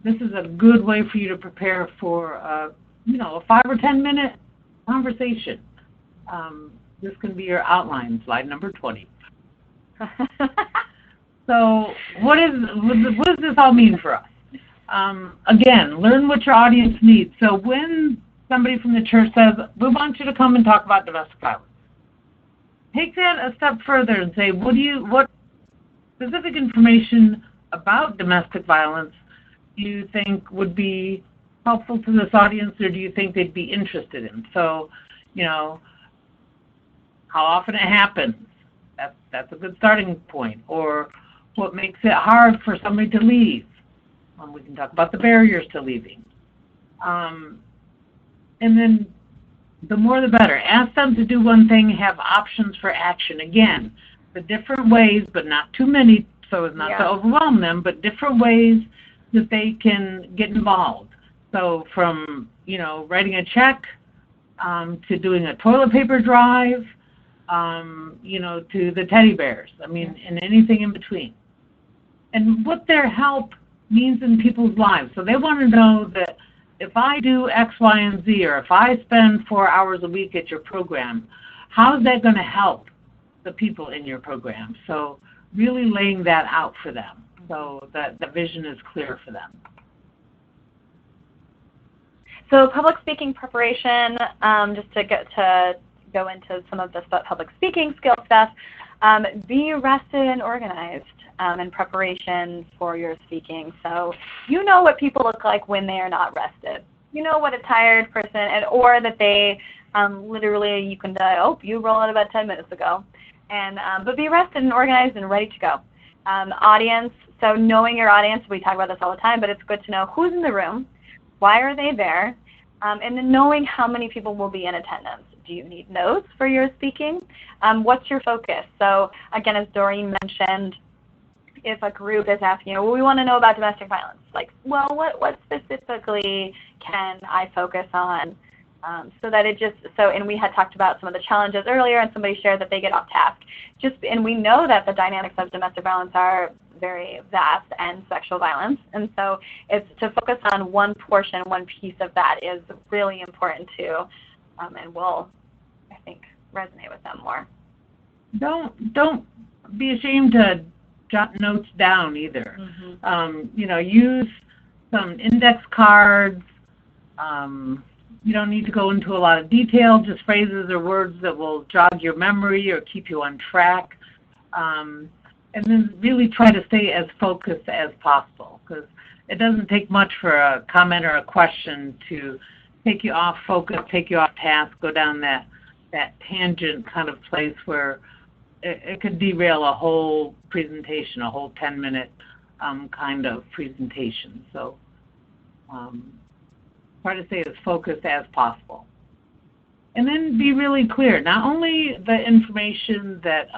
This is a good way for you to prepare for you know, a 5 or 10 minute conversation. This can be your outline, slide number 20. So what does this all mean for us? Again, learn what your audience needs. So when somebody from the church says, we want you to come and talk about domestic violence, take that a step further and say, what specific information about domestic violence do you think would be helpful to this audience, or do you think they'd be interested in? So, you know, how often it happens, that's a good starting point. Or what makes it hard for somebody to leave. We can talk about the barriers to leaving. And then the more the better. Ask them to do one thing, have options for action. Again, the different ways, but not too many so as not to overwhelm them, but different ways that they can get involved. So from, you know, writing a check to doing a toilet paper drive, you know, to the teddy bears. I mean, and anything in between. And what their help means in people's lives. So they want to know that if I do X, Y, and Z, or if I spend 4 hours a week at your program, how is that going to help the people in your program? So really laying that out for them so that the vision is clear for them. So public speaking preparation, just to go into some of the public speaking skill stuff, be rested and organized in preparation for your speaking. So you know what people look like when they are not rested. You know what a tired person, or that they literally, you can die, oh, you rolled out of bed 10 minutes ago. And but be rested and organized and ready to go. Audience, so knowing your audience, we talk about this all the time, but it's good to know who's in the room, why are they there, and then knowing how many people will be in attendance. Do you need notes for your speaking? What's your focus? So again, as Doreen mentioned, if a group is asking you, well, we want to know about domestic violence, like, well, what specifically can I focus on? So that it just, and we had talked about some of the challenges earlier, and somebody shared that they get off task. And we know that the dynamics of domestic violence are very vast, and sexual violence, and so it's to focus on one portion, one piece of that is really important too, and will, I think, resonate with them more. Don't be ashamed to jot notes down either. You know, use some index cards. You don't need to go into a lot of detail, just phrases or words that will jog your memory or keep you on track. And then really try to stay as focused as possible, because it doesn't take much for a comment or a question to take you off focus, take you off task, go down that tangent kind of place where it could derail a whole presentation, a whole 10-minute kind of presentation. So try to stay as focused as possible. And then be really clear, not only the information that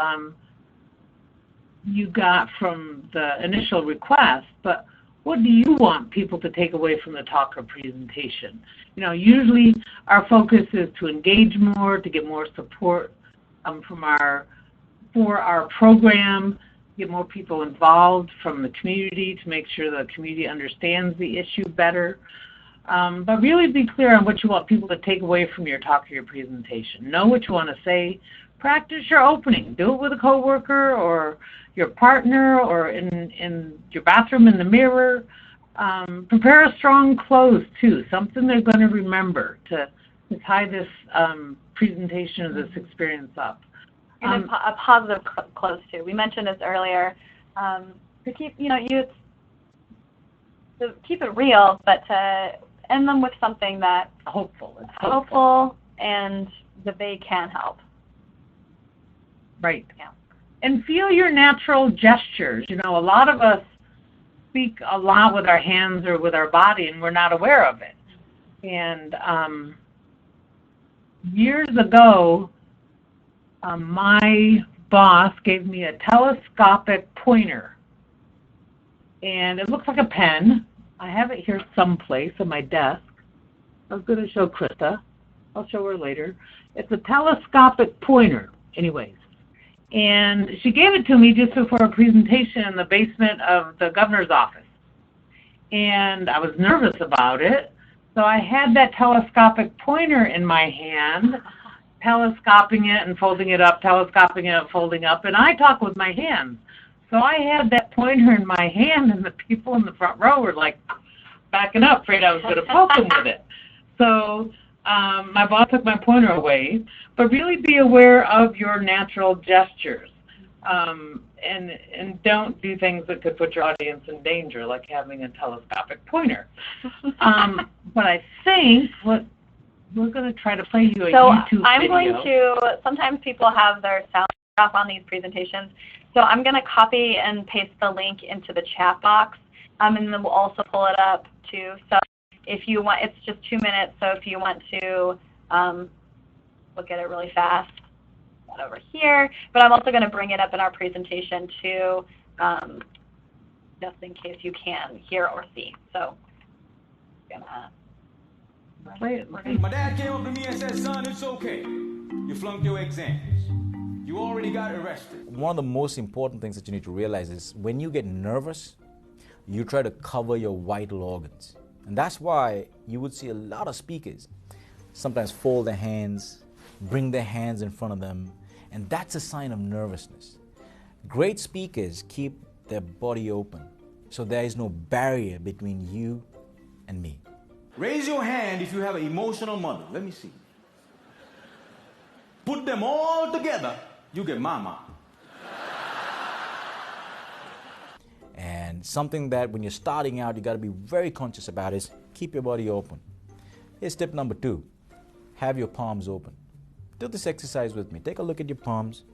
you got from the initial request, but what do you want people to take away from the talk or presentation? You know, usually our focus is to engage more, to get more support for our program, get more people involved from the community to make sure the community understands the issue better. But really be clear on what you want people to take away from your talk or your presentation. Know what you want to say. Practice your opening. Do it with a coworker or your partner or in your bathroom in the mirror. Prepare a strong close, too, something they're going to remember to tie this presentation or this experience up. And a positive close, too. We mentioned this earlier. To keep, to keep it real, but to end them with something that hopeful. It's hopeful and that they can help. Right. Yeah. And feel your natural gestures. You know, a lot of us speak a lot with our hands or with our body, and we're not aware of it. And years ago, my boss gave me a telescopic pointer. And it looks like a pen. I have it here someplace on my desk. I was going to show Krista. I'll show her later. It's a telescopic pointer, anyways. And she gave it to me just before a presentation in the basement of the governor's office. And I was nervous about it. So I had that telescopic pointer in my hand, telescoping it and folding it up, telescoping it and folding up. And I talk with my hands. So I had that pointer in my hand, and the people in the front row were like backing up, afraid I was going to poke them with it. So my boss took my pointer away. But really be aware of your natural gestures, and don't do things that could put your audience in danger, like having a telescopic pointer. But I think what we're going to try to play you a YouTube video. So I'm going to, sometimes people have their sound off on these presentations, so I'm going to copy and paste the link into the chat box, and then we'll also pull it up too. So if you want, it's just 2 minutes, so if you want to look at it really fast, that over here. But I'm also going to bring it up in our presentation too, just in case you can hear or see. So I'm gonna play it. My dad came up to me and said, "Son, it's okay. You flunked your exams. You already got arrested." One of the most important things that you need to realize is when you get nervous, you try to cover your vital organs. And that's why you would see a lot of speakers sometimes fold their hands, bring their hands in front of them, and that's a sign of nervousness. Great speakers keep their body open, so there is no barrier between you and me. Raise your hand if you have an emotional mother. Let me see. Put them all together, you get mama. And something that when you're starting out, you got to be very conscious about is keep your body open. Here's tip number 2. Have your palms open. Do this exercise with me. Take a look at your palms.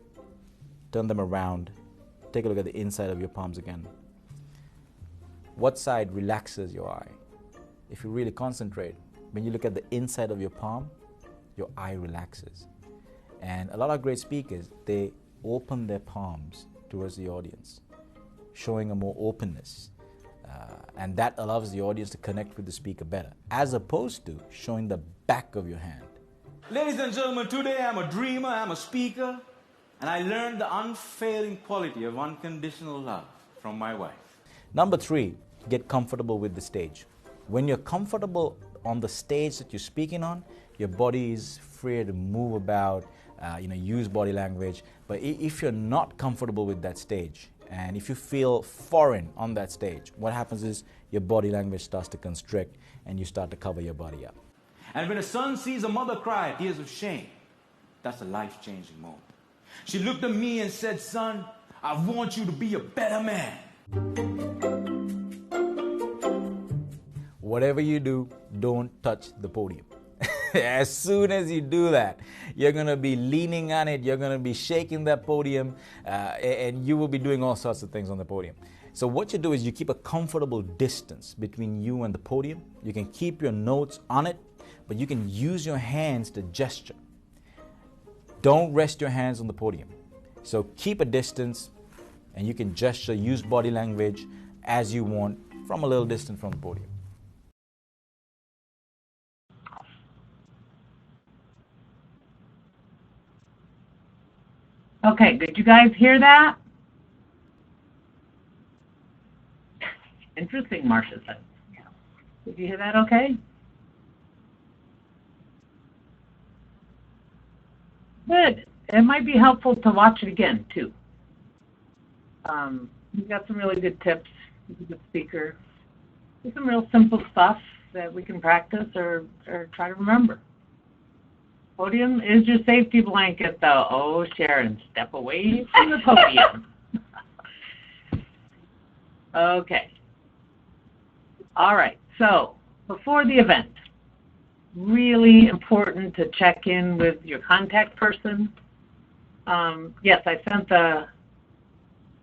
Turn them around. Take a look at the inside of your palms again. What side relaxes your eye? If you really concentrate, when you look at the inside of your palm, your eye relaxes. And a lot of great speakers, they open their palms towards the audience, showing a more openness. And that allows the audience to connect with the speaker better, as opposed to showing the back of your hand. Ladies and gentlemen, today I'm a dreamer, I'm a speaker, and I learned the unfailing quality of unconditional love from my wife. Number 3, get comfortable with the stage. When you're comfortable on the stage that you're speaking on, your body is free to move about, use body language. But if you're not comfortable with that stage, and if you feel foreign on that stage, what happens is your body language starts to constrict and you start to cover your body up. And when a son sees a mother cry tears of shame, that's a life-changing moment. She looked at me and said, "Son, I want you to be a better man." Whatever you do, don't touch the podium. As soon as you do that, you're going to be leaning on it, you're going to be shaking that podium, and you will be doing all sorts of things on the podium. So what you do is you keep a comfortable distance between you and the podium. You can keep your notes on it, but you can use your hands to gesture. Don't rest your hands on the podium. So keep a distance, and you can gesture, use body language as you want from a little distance from the podium. Okay, did you guys hear that? Interesting, Marcia said. Did you hear that okay? Good. It might be helpful to watch it again, too. You've got some really good tips. He's a good speaker. There's some real simple stuff that we can practice or try to remember. Podium is your safety blanket, though. Oh, Sharon, step away from the podium. Okay. All right. So before the event, really important to check in with your contact person. Yes, I sent the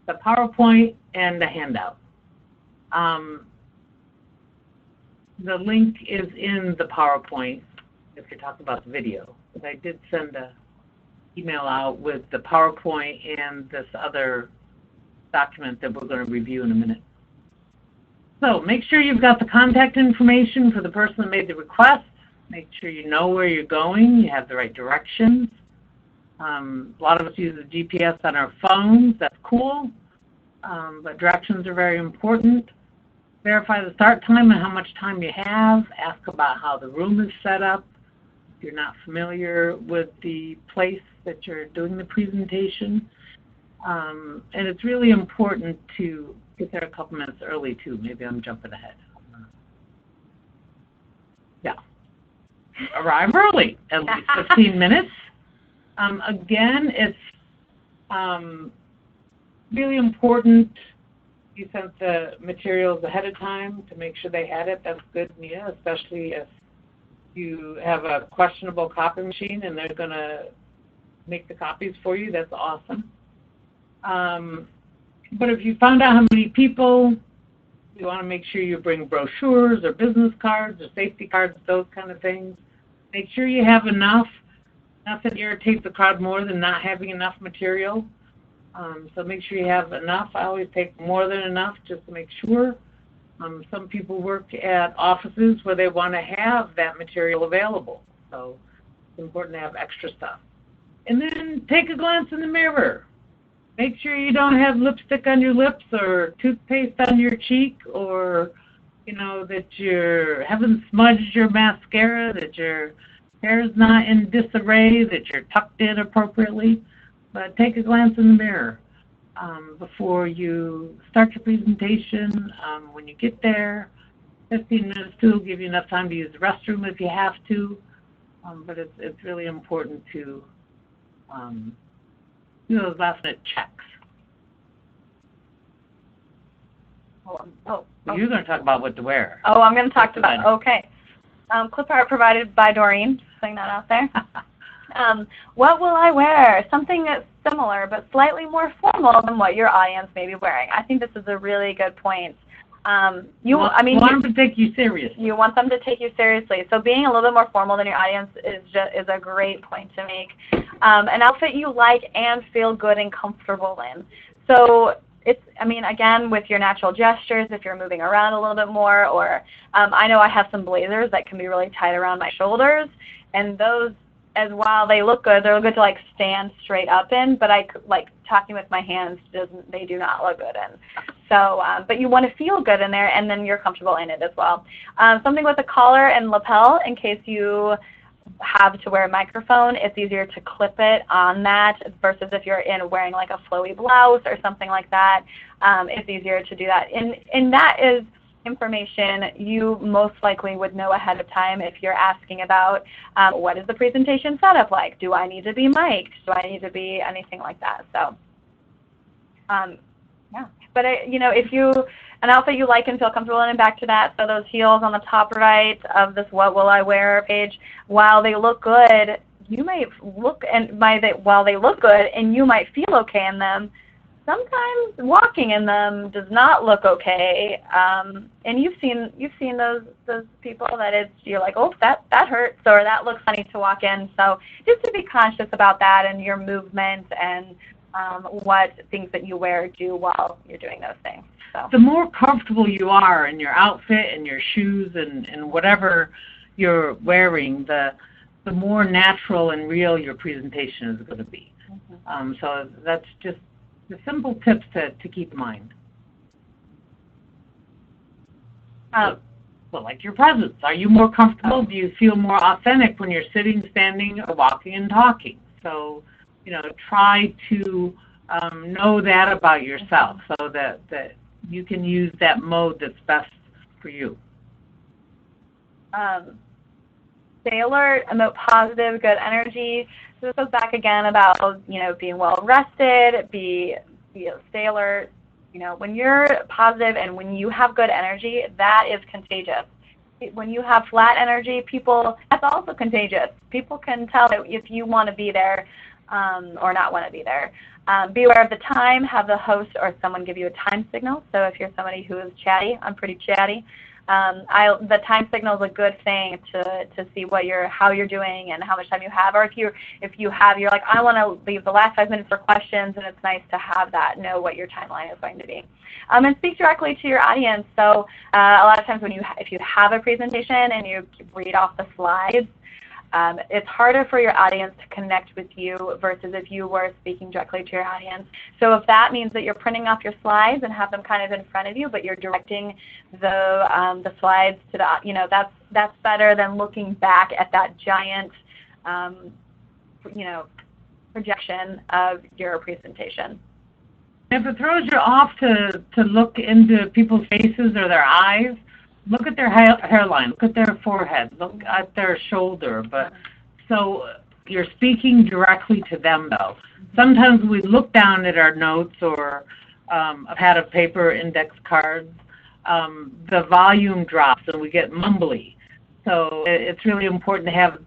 PowerPoint and the handout. The link is in the PowerPoint if you're talking about the video. But I did send an email out with the PowerPoint and this other document that we're going to review in a minute. So make sure you've got the contact information for the person that made the request. Make sure you know where you're going, you have the right directions. A lot of us use the GPS on our phones. That's cool, but directions are very important. Verify the start time and how much time you have. Ask about how the room is set up. If you're not familiar with the place that you're doing the presentation. And it's really important to get there a couple minutes early, too. Maybe I'm jumping ahead. Yeah. Arrive early, at least 15 minutes. Again, it's really important you sent the materials ahead of time to make sure they had it. That's good, Mia, especially if you have a questionable copy machine and they're going to make the copies for you. That's awesome. But if you found out how many people, you want to make sure you bring brochures or business cards or safety cards, those kind of things. Make sure you have enough. Nothing irritates the crowd more than not having enough material. So make sure you have enough. I always take more than enough just to make sure. Some people work at offices where they want to have that material available. So it's important to have extra stuff. And then take a glance in the mirror. Make sure you don't have lipstick on your lips or toothpaste on your cheek, or, you know, that you haven't smudged your mascara, that your hair is not in disarray, that you're tucked in appropriately. But take a glance in the mirror before you start your presentation. When you get there, 15 minutes too will give you enough time to use the restroom if you have to. But it's really important to do those last minute checks. You're going to talk about what to wear. Oh, I'm going to talk about, okay. Clip art provided by Doreen, just putting that out there. What will I wear? Something that's similar but slightly more formal than what your audience may be wearing. I think this is a really good point. You want them to take you seriously. You want them to take you seriously. So being a little bit more formal than your audience is a great point to make. An outfit you like and feel good and comfortable in. So it's, again, with your natural gestures, if you're moving around a little bit more, or I know I have some blazers that can be really tight around my shoulders, and those, as while they look good, they're good to like stand straight up in, but I like talking with my hands they do not look good in. So, but you want to feel good in there, and then you're comfortable in it as well. Something with a collar and lapel in case you have to wear a microphone. It's easier to clip it on that versus if you're wearing like a flowy blouse or something like that. It's easier to do that. And that is information you most likely would know ahead of time if you're asking about what is the presentation setup like? Do I need to be mic'd? Do I need to be anything like that? So, yeah. But, if an outfit you like and feel comfortable in, and back to that, so those heels on the top right of this What Will I Wear page, while they look good, you might look, while they look good and you might feel okay in them, sometimes walking in them does not look okay. And you've seen those people that you're like, oh, that hurts, or that looks funny to walk in. So just to be conscious about that and your movement and what things that you wear do while you're doing those things. So the more comfortable you are in your outfit and your shoes and whatever you're wearing, the more natural and real your presentation is going to be. Mm-hmm. So that's just the simple tips to keep in mind. So like your presence, are you more comfortable? Do you feel more authentic when you're sitting, standing, or walking and talking? So, try to know that about yourself so that you can use that mode that's best for you. Stay alert, emote positive, good energy. So this goes back again about, being well rested, stay alert. When you're positive and when you have good energy, that is contagious. When you have flat energy, that's also contagious. People can tell if you want to be there or not want to be there. Be aware of the time. Have the host or someone give you a time signal. So if you're somebody who is chatty, I'm pretty chatty. The time signal is a good thing to see how you're doing and how much time you have. Or if you're like, I want to leave the last 5 minutes for questions, and it's nice to have that, know what your timeline is going to be. And speak directly to your audience. So a lot of times if you have a presentation and you read off the slides, it's harder for your audience to connect with you versus if you were speaking directly to your audience. So if that means that you're printing off your slides and have them kind of in front of you, but you're directing the slides to that's better than looking back at that giant, projection of your presentation. If it throws you off to look into people's faces or their eyes, look at their hairline, look at their forehead, look at their shoulder. So you're speaking directly to them, though. Sometimes we look down at our notes or a pad of paper, index cards. The volume drops and we get mumbly. So it's really important to have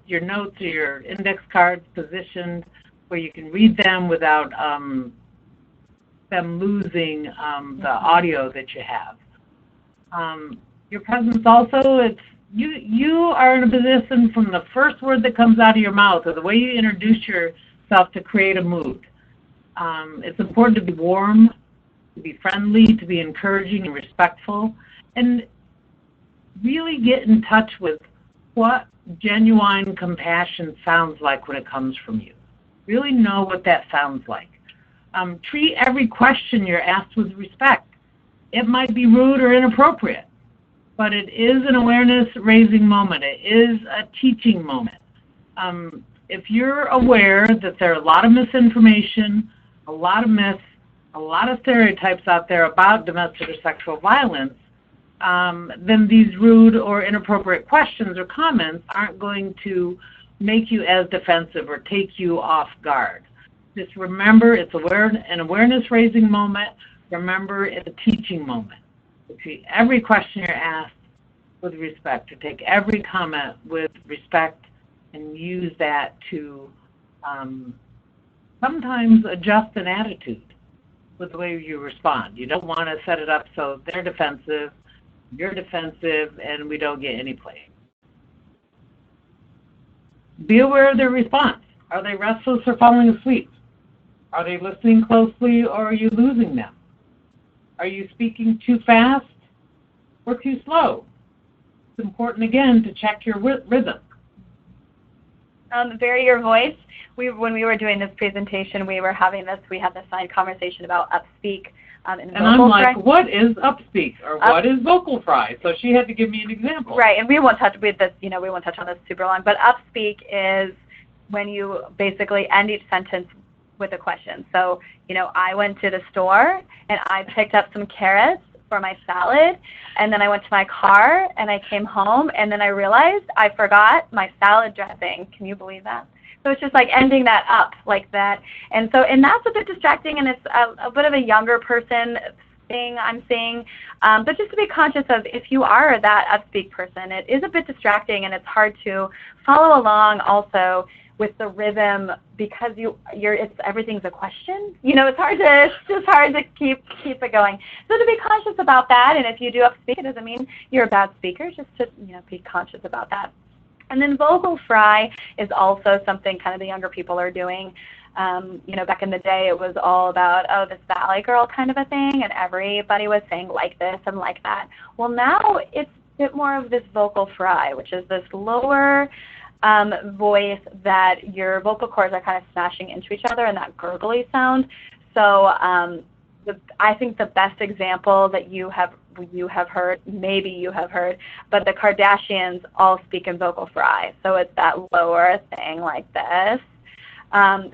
your notes or your index cards positioned where you can read them without them losing the audio that you have. Your presence also, you are in a position from the first word that comes out of your mouth or the way you introduce yourself to create a mood. It's important to be warm, to be friendly, to be encouraging and respectful, and really get in touch with what genuine compassion sounds like when it comes from you. Really know what that sounds like. Treat every question you're asked with respect. It might be rude or inappropriate, but it is an awareness-raising moment. It is a teaching moment. If you're aware that there are a lot of misinformation, a lot of myths, a lot of stereotypes out there about domestic or sexual violence, then these rude or inappropriate questions or comments aren't going to make you as defensive or take you off guard. Just remember it's an awareness-raising moment. Remember it's a teaching moment. To treat every question you're asked with respect, to take every comment with respect and use that to sometimes adjust an attitude with the way you respond. You don't want to set it up so they're defensive, you're defensive, and we don't get any play. Be aware of their response. Are they restless or falling asleep? Are they listening closely or are you losing them? Are you speaking too fast or too slow? It's important, again, to check your rhythm. Vary your voice. When we were doing this presentation, we had this fine conversation about upspeak. And I'm like, what is upspeak or what is vocal fry? So she had to give me an example. Right, and we won't touch with this. We won't touch on this super long. But upspeak is when you basically end each sentence with a question. So, I went to the store and I picked up some carrots for my salad, and then I went to my car and I came home and then I realized I forgot my salad dressing. Can you believe that? So it's just like ending that up like that. And that's a bit distracting, and it's a bit of a younger person thing I'm seeing. But just to be conscious of, if you are that upspeak person, it is a bit distracting and it's hard to follow along also with the rhythm, because everything's a question. It's just hard to keep it going. So to be conscious about that, and if you do have to speak, it doesn't mean you're a bad speaker. Just to be conscious about that. And then vocal fry is also something kind of the younger people are doing. Back in the day, it was all about, this Valley Girl kind of a thing, and everybody was saying like this and like that. Well, now it's a bit more of this vocal fry, which is this lower voice that your vocal cords are kind of smashing into each other, and that gurgly sound. So I think the best example that you have heard, maybe you have heard, but the Kardashians all speak in vocal fry. So it's that lower thing like this. Oh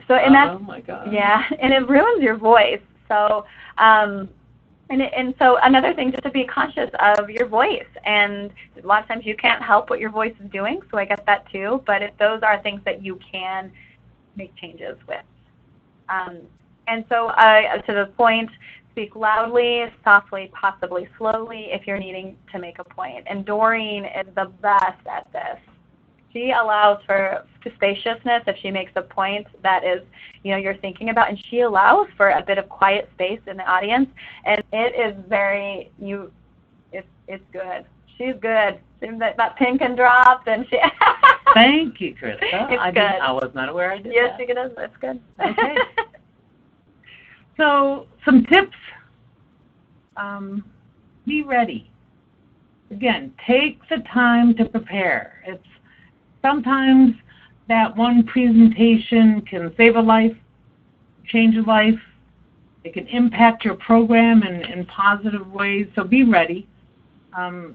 my God. Yeah, and it ruins your voice. So so another thing, just to be conscious of your voice. And a lot of times you can't help what your voice is doing, so I get that too. But those are things that you can make changes with. And so to the point, speak loudly, softly, possibly slowly if you're needing to make a point. And Doreen is the best at this. She allows for spaciousness if she makes a point that is, you're thinking about, and she allows for a bit of quiet space in the audience, and it is very, it's good. She's good. That pin can drop, and she. Thank you, Krista. It's good. I was not aware I did yes, that. Yes, she does. It's good. Okay. So, some tips. Be ready. Again, take the time to prepare. It's sometimes that one presentation can save a life, change a life. It can impact your program in positive ways, so be ready. 10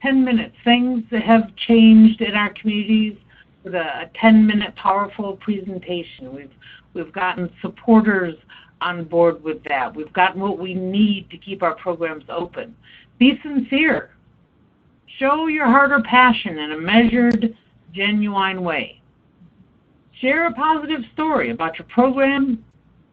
minutes, things that have changed in our communities with a 10-minute powerful presentation. We've gotten supporters on board with that. We've gotten what we need to keep our programs open. Be sincere. Show your heart or passion in a measured, genuine way. Share a positive story about your program,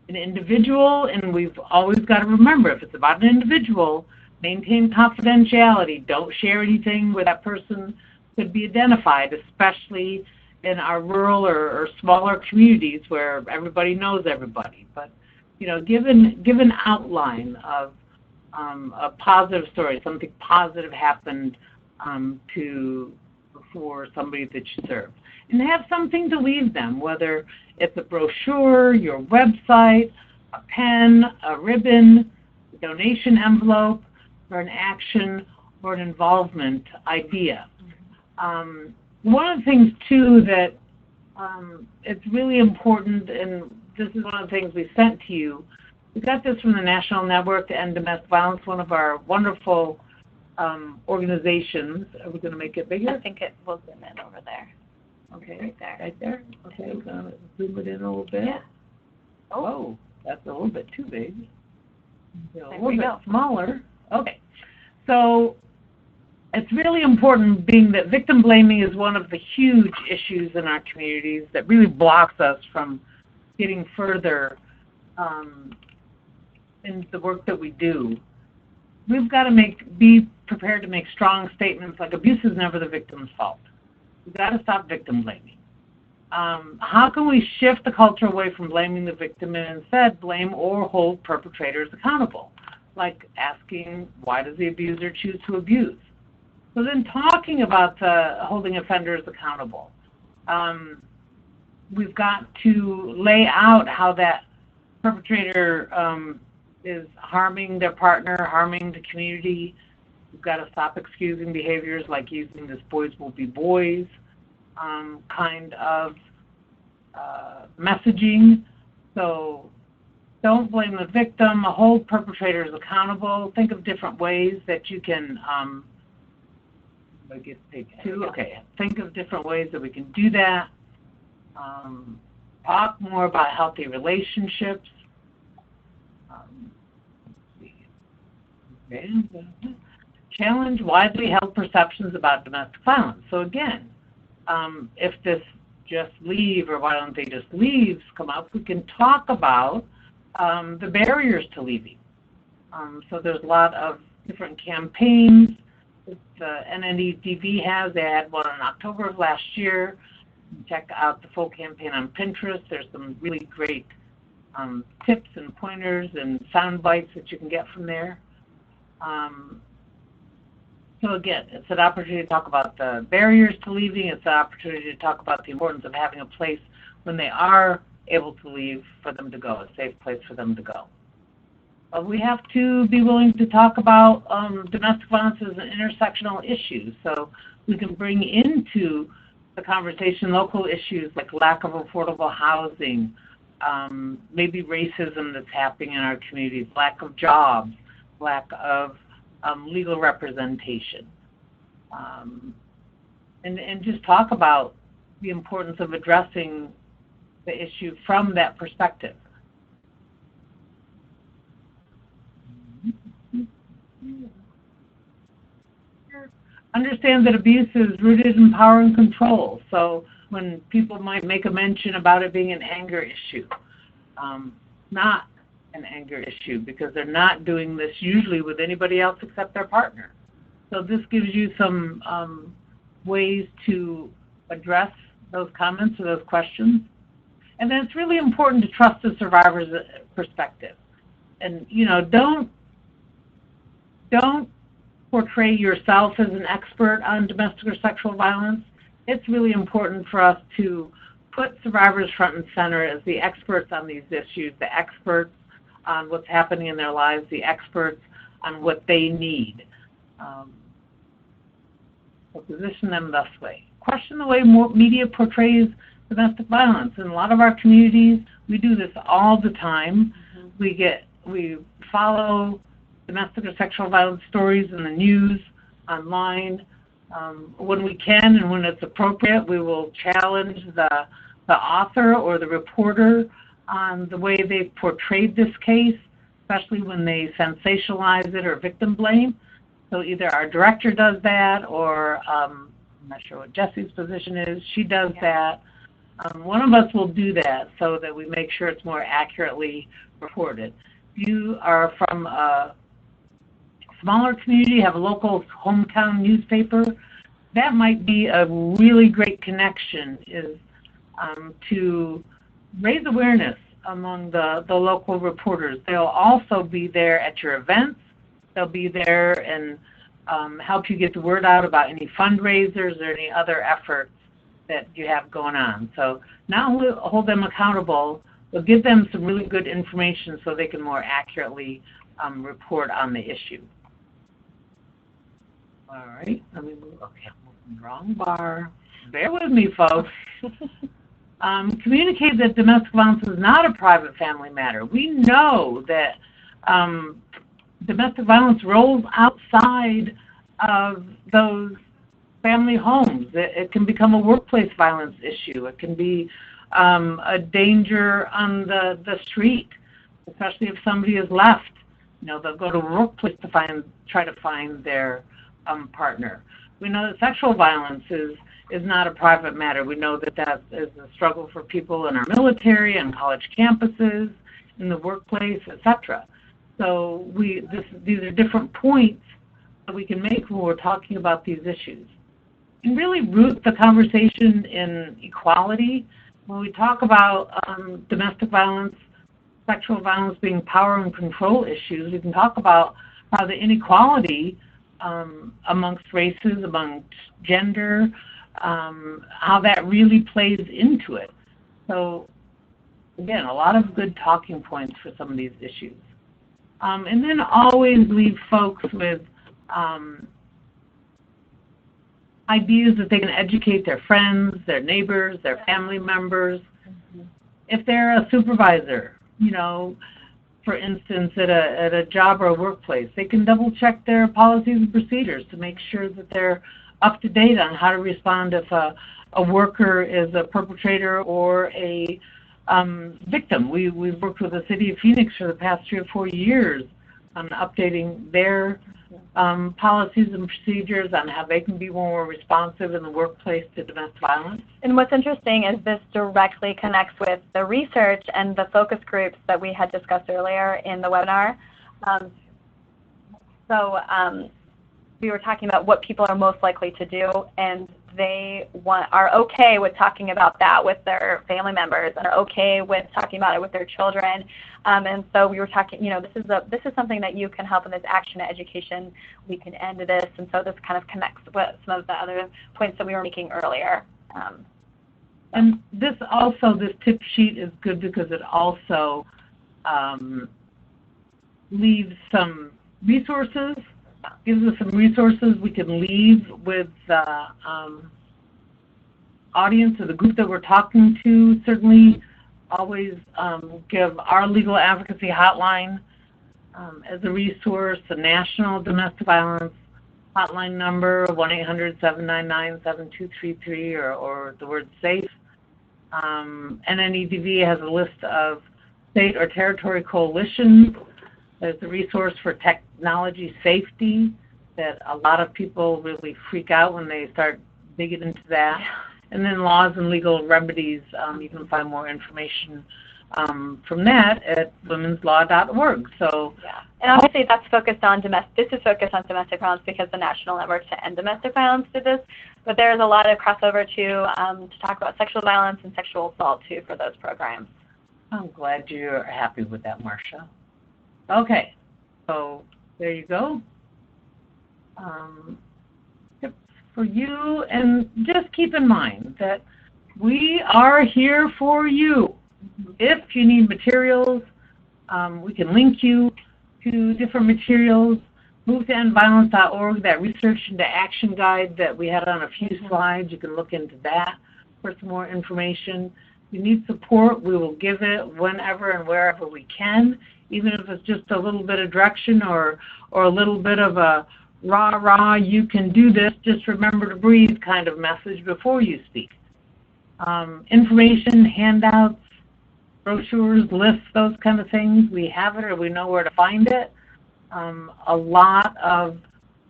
an individual, and we've always got to remember, if it's about an individual, maintain confidentiality. Don't share anything where that person could be identified, especially in our rural or smaller communities where everybody knows everybody. But, give an outline of a positive story, something positive happened for somebody that you serve. And have something to leave them, whether it's a brochure, your website, a pen, a ribbon, a donation envelope, or an action or an involvement idea. One of the things, too, that it's really important, and this is one of the things we sent to you, we got this from the National Network to End Domestic Violence, one of our wonderful organizations. Are we going to make it bigger? I think it will zoom in over there. Okay, right there. Right there? Okay, we're going to zoom it in a little bit. Yeah. Oh, that's a little bit too big. A little bit go. Smaller. Okay. So it's really important, being that victim blaming is one of the huge issues in our communities that really blocks us from getting further in the work that we do. We've got to be prepared to make strong statements like abuse is never the victim's fault. We've got to stop victim blaming. How can we shift the culture away from blaming the victim and instead blame or hold perpetrators accountable? Like asking, why does the abuser choose to abuse? So then talking about holding offenders accountable. We've got to lay out how that perpetrator is harming their partner, harming the community. We've got to stop excusing behaviors like using this boys will be boys kind of messaging. So don't blame the victim, hold perpetrators accountable. Think of different ways that you can, I guess page 2, okay. Think of different ways that we can do that. Talk more about healthy relationships. Challenge widely held perceptions about domestic violence. So again, if this just leave or why don't they just leave come up, we can talk about the barriers to leaving. So there's a lot of different campaigns. The ACESDV has, they had one in October of last year. Check out the full campaign on Pinterest. There's some really great tips and pointers and sound bites that you can get from there. So again, it's an opportunity to talk about the barriers to leaving. It's an opportunity to talk about the importance of having a place when they are able to leave for them to go, a safe place for them to go. We have to be willing to talk about domestic violence as an intersectional issue. So we can bring into the conversation local issues like lack of affordable housing, maybe racism that's happening in our communities, lack of jobs, lack of legal representation, and just talk about the importance of addressing the issue from that perspective. Understand that abuse is rooted in power and control. So when people might make a mention about it being an anger issue, not an anger issue, because they're not doing this usually with anybody else except their partner. So this gives you some ways to address those comments or those questions. And then it's really important to trust the survivor's perspective. And, you know, don't portray yourself as an expert on domestic or sexual violence. It's really important for us to put survivors front and center as the experts on these issues, the experts on what's happening in their lives, the experts on what they need. So position them this way. Question the way media portrays domestic violence. In a lot of our communities, we do this all the time. We follow domestic or sexual violence stories in the news, online. When we can and when it's appropriate, we will challenge the author or the reporter on the way they've portrayed this case, especially when they sensationalize it or victim blame. So either our director does that, or I'm not sure what Jesse's position is, she does that. One of us will do that so that we make sure it's more accurately reported. If you are from a smaller community, have a local hometown newspaper, that might be a really great connection, is to raise awareness among the local reporters. They'll also be there at your events. They'll be there and help you get the word out about any fundraisers or any other efforts that you have going on. So not only hold them accountable, but give them some really good information so they can more accurately report on the issue. All right, let me move. Okay, I'm moving the wrong bar. Bear with me, folks. Communicate that domestic violence is not a private family matter. We know that domestic violence rolls outside of those family homes. It can become a workplace violence issue. It can be a danger on the street, especially if somebody is left. You know, they'll go to a workplace to try to find their partner. We know that sexual violence is not a private matter. We know that that is a struggle for people in our military and college campuses, in the workplace, etc. So these are different points that we can make when we're talking about these issues. And really root the conversation in equality. When we talk about domestic violence, sexual violence being power and control issues, we can talk about how the inequality amongst races, amongst gender, how that really plays into it. So, again, a lot of good talking points for some of these issues. And then always leave folks with ideas that they can educate their friends, their neighbors, their family members. If they're a supervisor, you know, for instance, at a job or a workplace, they can double check their policies and procedures to make sure that they're up to date on how to respond if a worker is a perpetrator or a victim. We've worked with the City of Phoenix for the past 3 or 4 years on updating their policies and procedures on how they can be more responsive in the workplace to domestic violence. And what's interesting is this directly connects with the research and the focus groups that we had discussed earlier in the webinar. We were talking about what people are most likely to do, and they are okay with talking about that with their family members and are okay with talking about it with their children. And so we were talking, this is something that you can help in this action education. We can end this, and so this kind of connects with some of the other points that we were making earlier. And this tip sheet is good because it also leaves some resources, gives us some resources we can leave with the audience or the group that we're talking to. Certainly always give our legal advocacy hotline as a resource, the National Domestic Violence hotline number, 1-800-799-7233, or the word SAFE. NNEDV has a list of state or territory coalitions. There's a resource for technology safety that a lot of people really freak out when they start digging into that. And then laws and legal remedies, you can find more information from that at womenslaw.org. So, and obviously this is focused on domestic violence because the National Network to End Domestic Violence did this, but there's a lot of crossover to talk about sexual violence and sexual assault too for those programs. I'm glad you're happy with that, Marcia. Okay, so there you go. Tips for you, and just keep in mind that we are here for you. If you need materials, we can link you to different materials. MoveToEndViolence.org, that research into action guide that we had on a few slides, you can look into that for some more information. If you need support, we will give it whenever and wherever we can, even if it's just a little bit of direction or a little bit of a rah, you can do this, just remember to breathe kind of message before you speak. Information, handouts, brochures, lists, those kind of things, we have it or we know where to find it. A lot of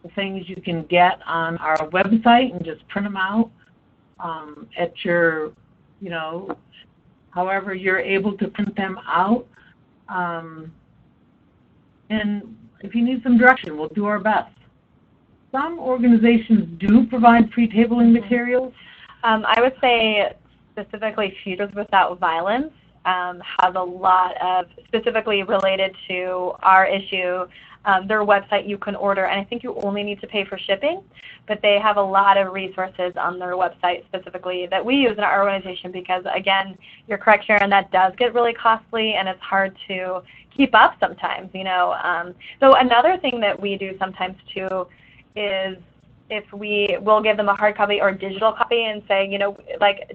the things you can get on our website and just print them out at your, however you're able to print them out. And if you need some direction, we'll do our best. Some organizations do provide free tabling materials. I would say specifically Futures Without Violence has a lot of, specifically related to our issue, their website you can order, and I think you only need to pay for shipping, but they have a lot of resources on their website specifically that we use in our organization because, again, you're correct, Sharon, that does get really costly and it's hard to keep up sometimes, So another thing that we do sometimes too is if we'll give them a hard copy or digital copy and say,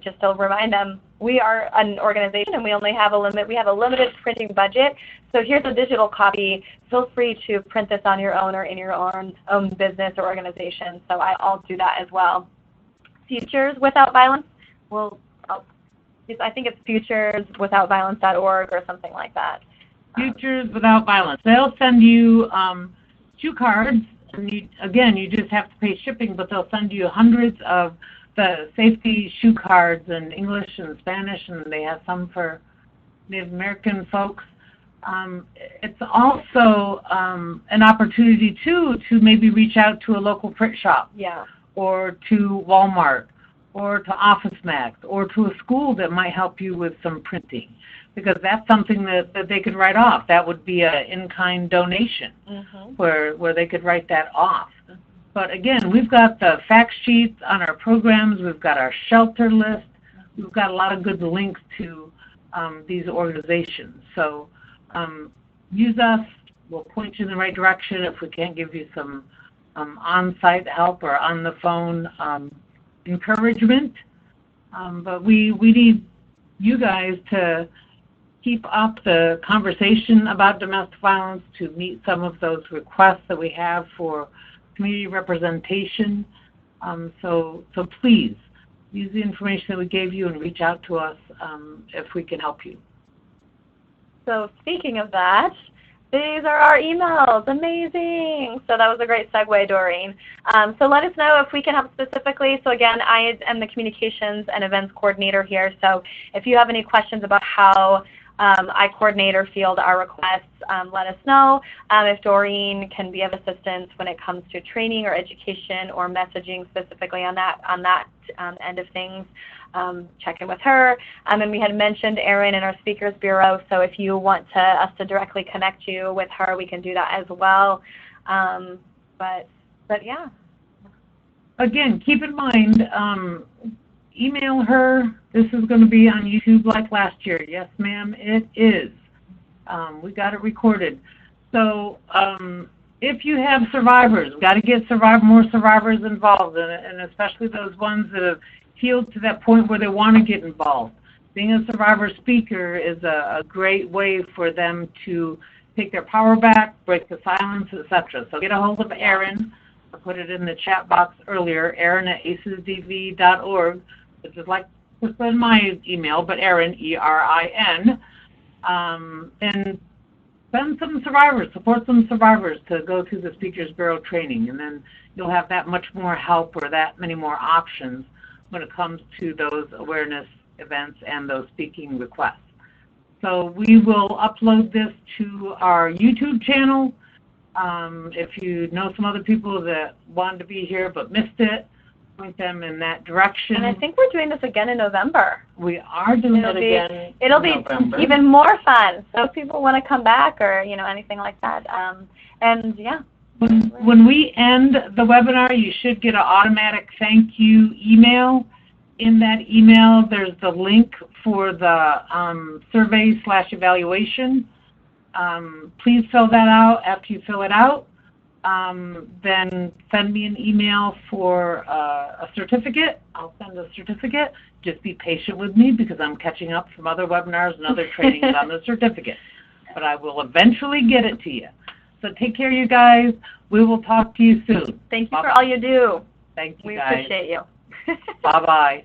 just to remind them, we are an organization and we only have a limited printing budget. So here's a digital copy. Feel free to print this on your own or in your own business or organization. So I'll do that as well. Futures Without Violence, I think it's futureswithoutviolence.org or something like that. Futures Without Violence. They'll send you 2 cards. And you just have to pay shipping, but they'll send you hundreds of the safety shoe cards in English and Spanish, and they have some for Native American folks. It's also an opportunity, too, to maybe reach out to a local print shop or to Walmart or to Office Max or to a school that might help you with some printing, because that's something that they could write off. That would be an in-kind donation where they could write that off. But again, we've got the fact sheets on our programs. We've got our shelter list. We've got a lot of good links to these organizations. So use us. We'll point you in the right direction if we can't give you some on-site help or on-the-phone encouragement. But we need you guys to keep up the conversation about domestic violence, to meet some of those requests that we have for community representation. So please use the information that we gave you and reach out to us if we can help you. So speaking of that, these are our emails. Amazing. So that was a great segue, Doreen. So let us know if we can help specifically. So again, I am the communications and events coordinator here. So if you have any questions about how I coordinate or field our requests, let us know. If Doreen can be of assistance when it comes to training or education or messaging specifically on that end of things, check in with her. And we had mentioned Erin in our Speakers Bureau, so if you want us to directly connect you with her, we can do that as well. But yeah. Again, keep in mind, email her. This is going to be on YouTube like last year. Yes, ma'am, it is. We got it recorded. So if you have survivors, we've got to get more survivors involved, and especially those ones that have healed to that point where they want to get involved. Being a survivor speaker is a great way for them to take their power back, break the silence, etc. So get a hold of Erin. I put it in the chat box earlier, Erin at ACESDV.org, which is like just in my email, but Erin, E-R-I-N. And send some survivors, support some survivors to go through the Speakers Bureau training, and then you'll have that much more help or that many more options when it comes to those awareness events and those speaking requests. So we will upload this to our YouTube channel. If you know some other people that wanted to be here but missed it, point them in that direction. And I think we're doing this again in November. We are doing it again. It'll be even more fun. So if people want to come back or anything like that, and yeah. When we end the webinar, you should get an automatic thank you email. In that email, there's the link for the survey/evaluation. Please fill that out. After you fill it out, then send me an email for a certificate. I'll send a certificate. Just be patient with me because I'm catching up from other webinars and other trainings on the certificate. But I will eventually get it to you. So take care, you guys. We will talk to you soon. Thank you for all you do. Thank you, we guys. Appreciate you. Bye-bye.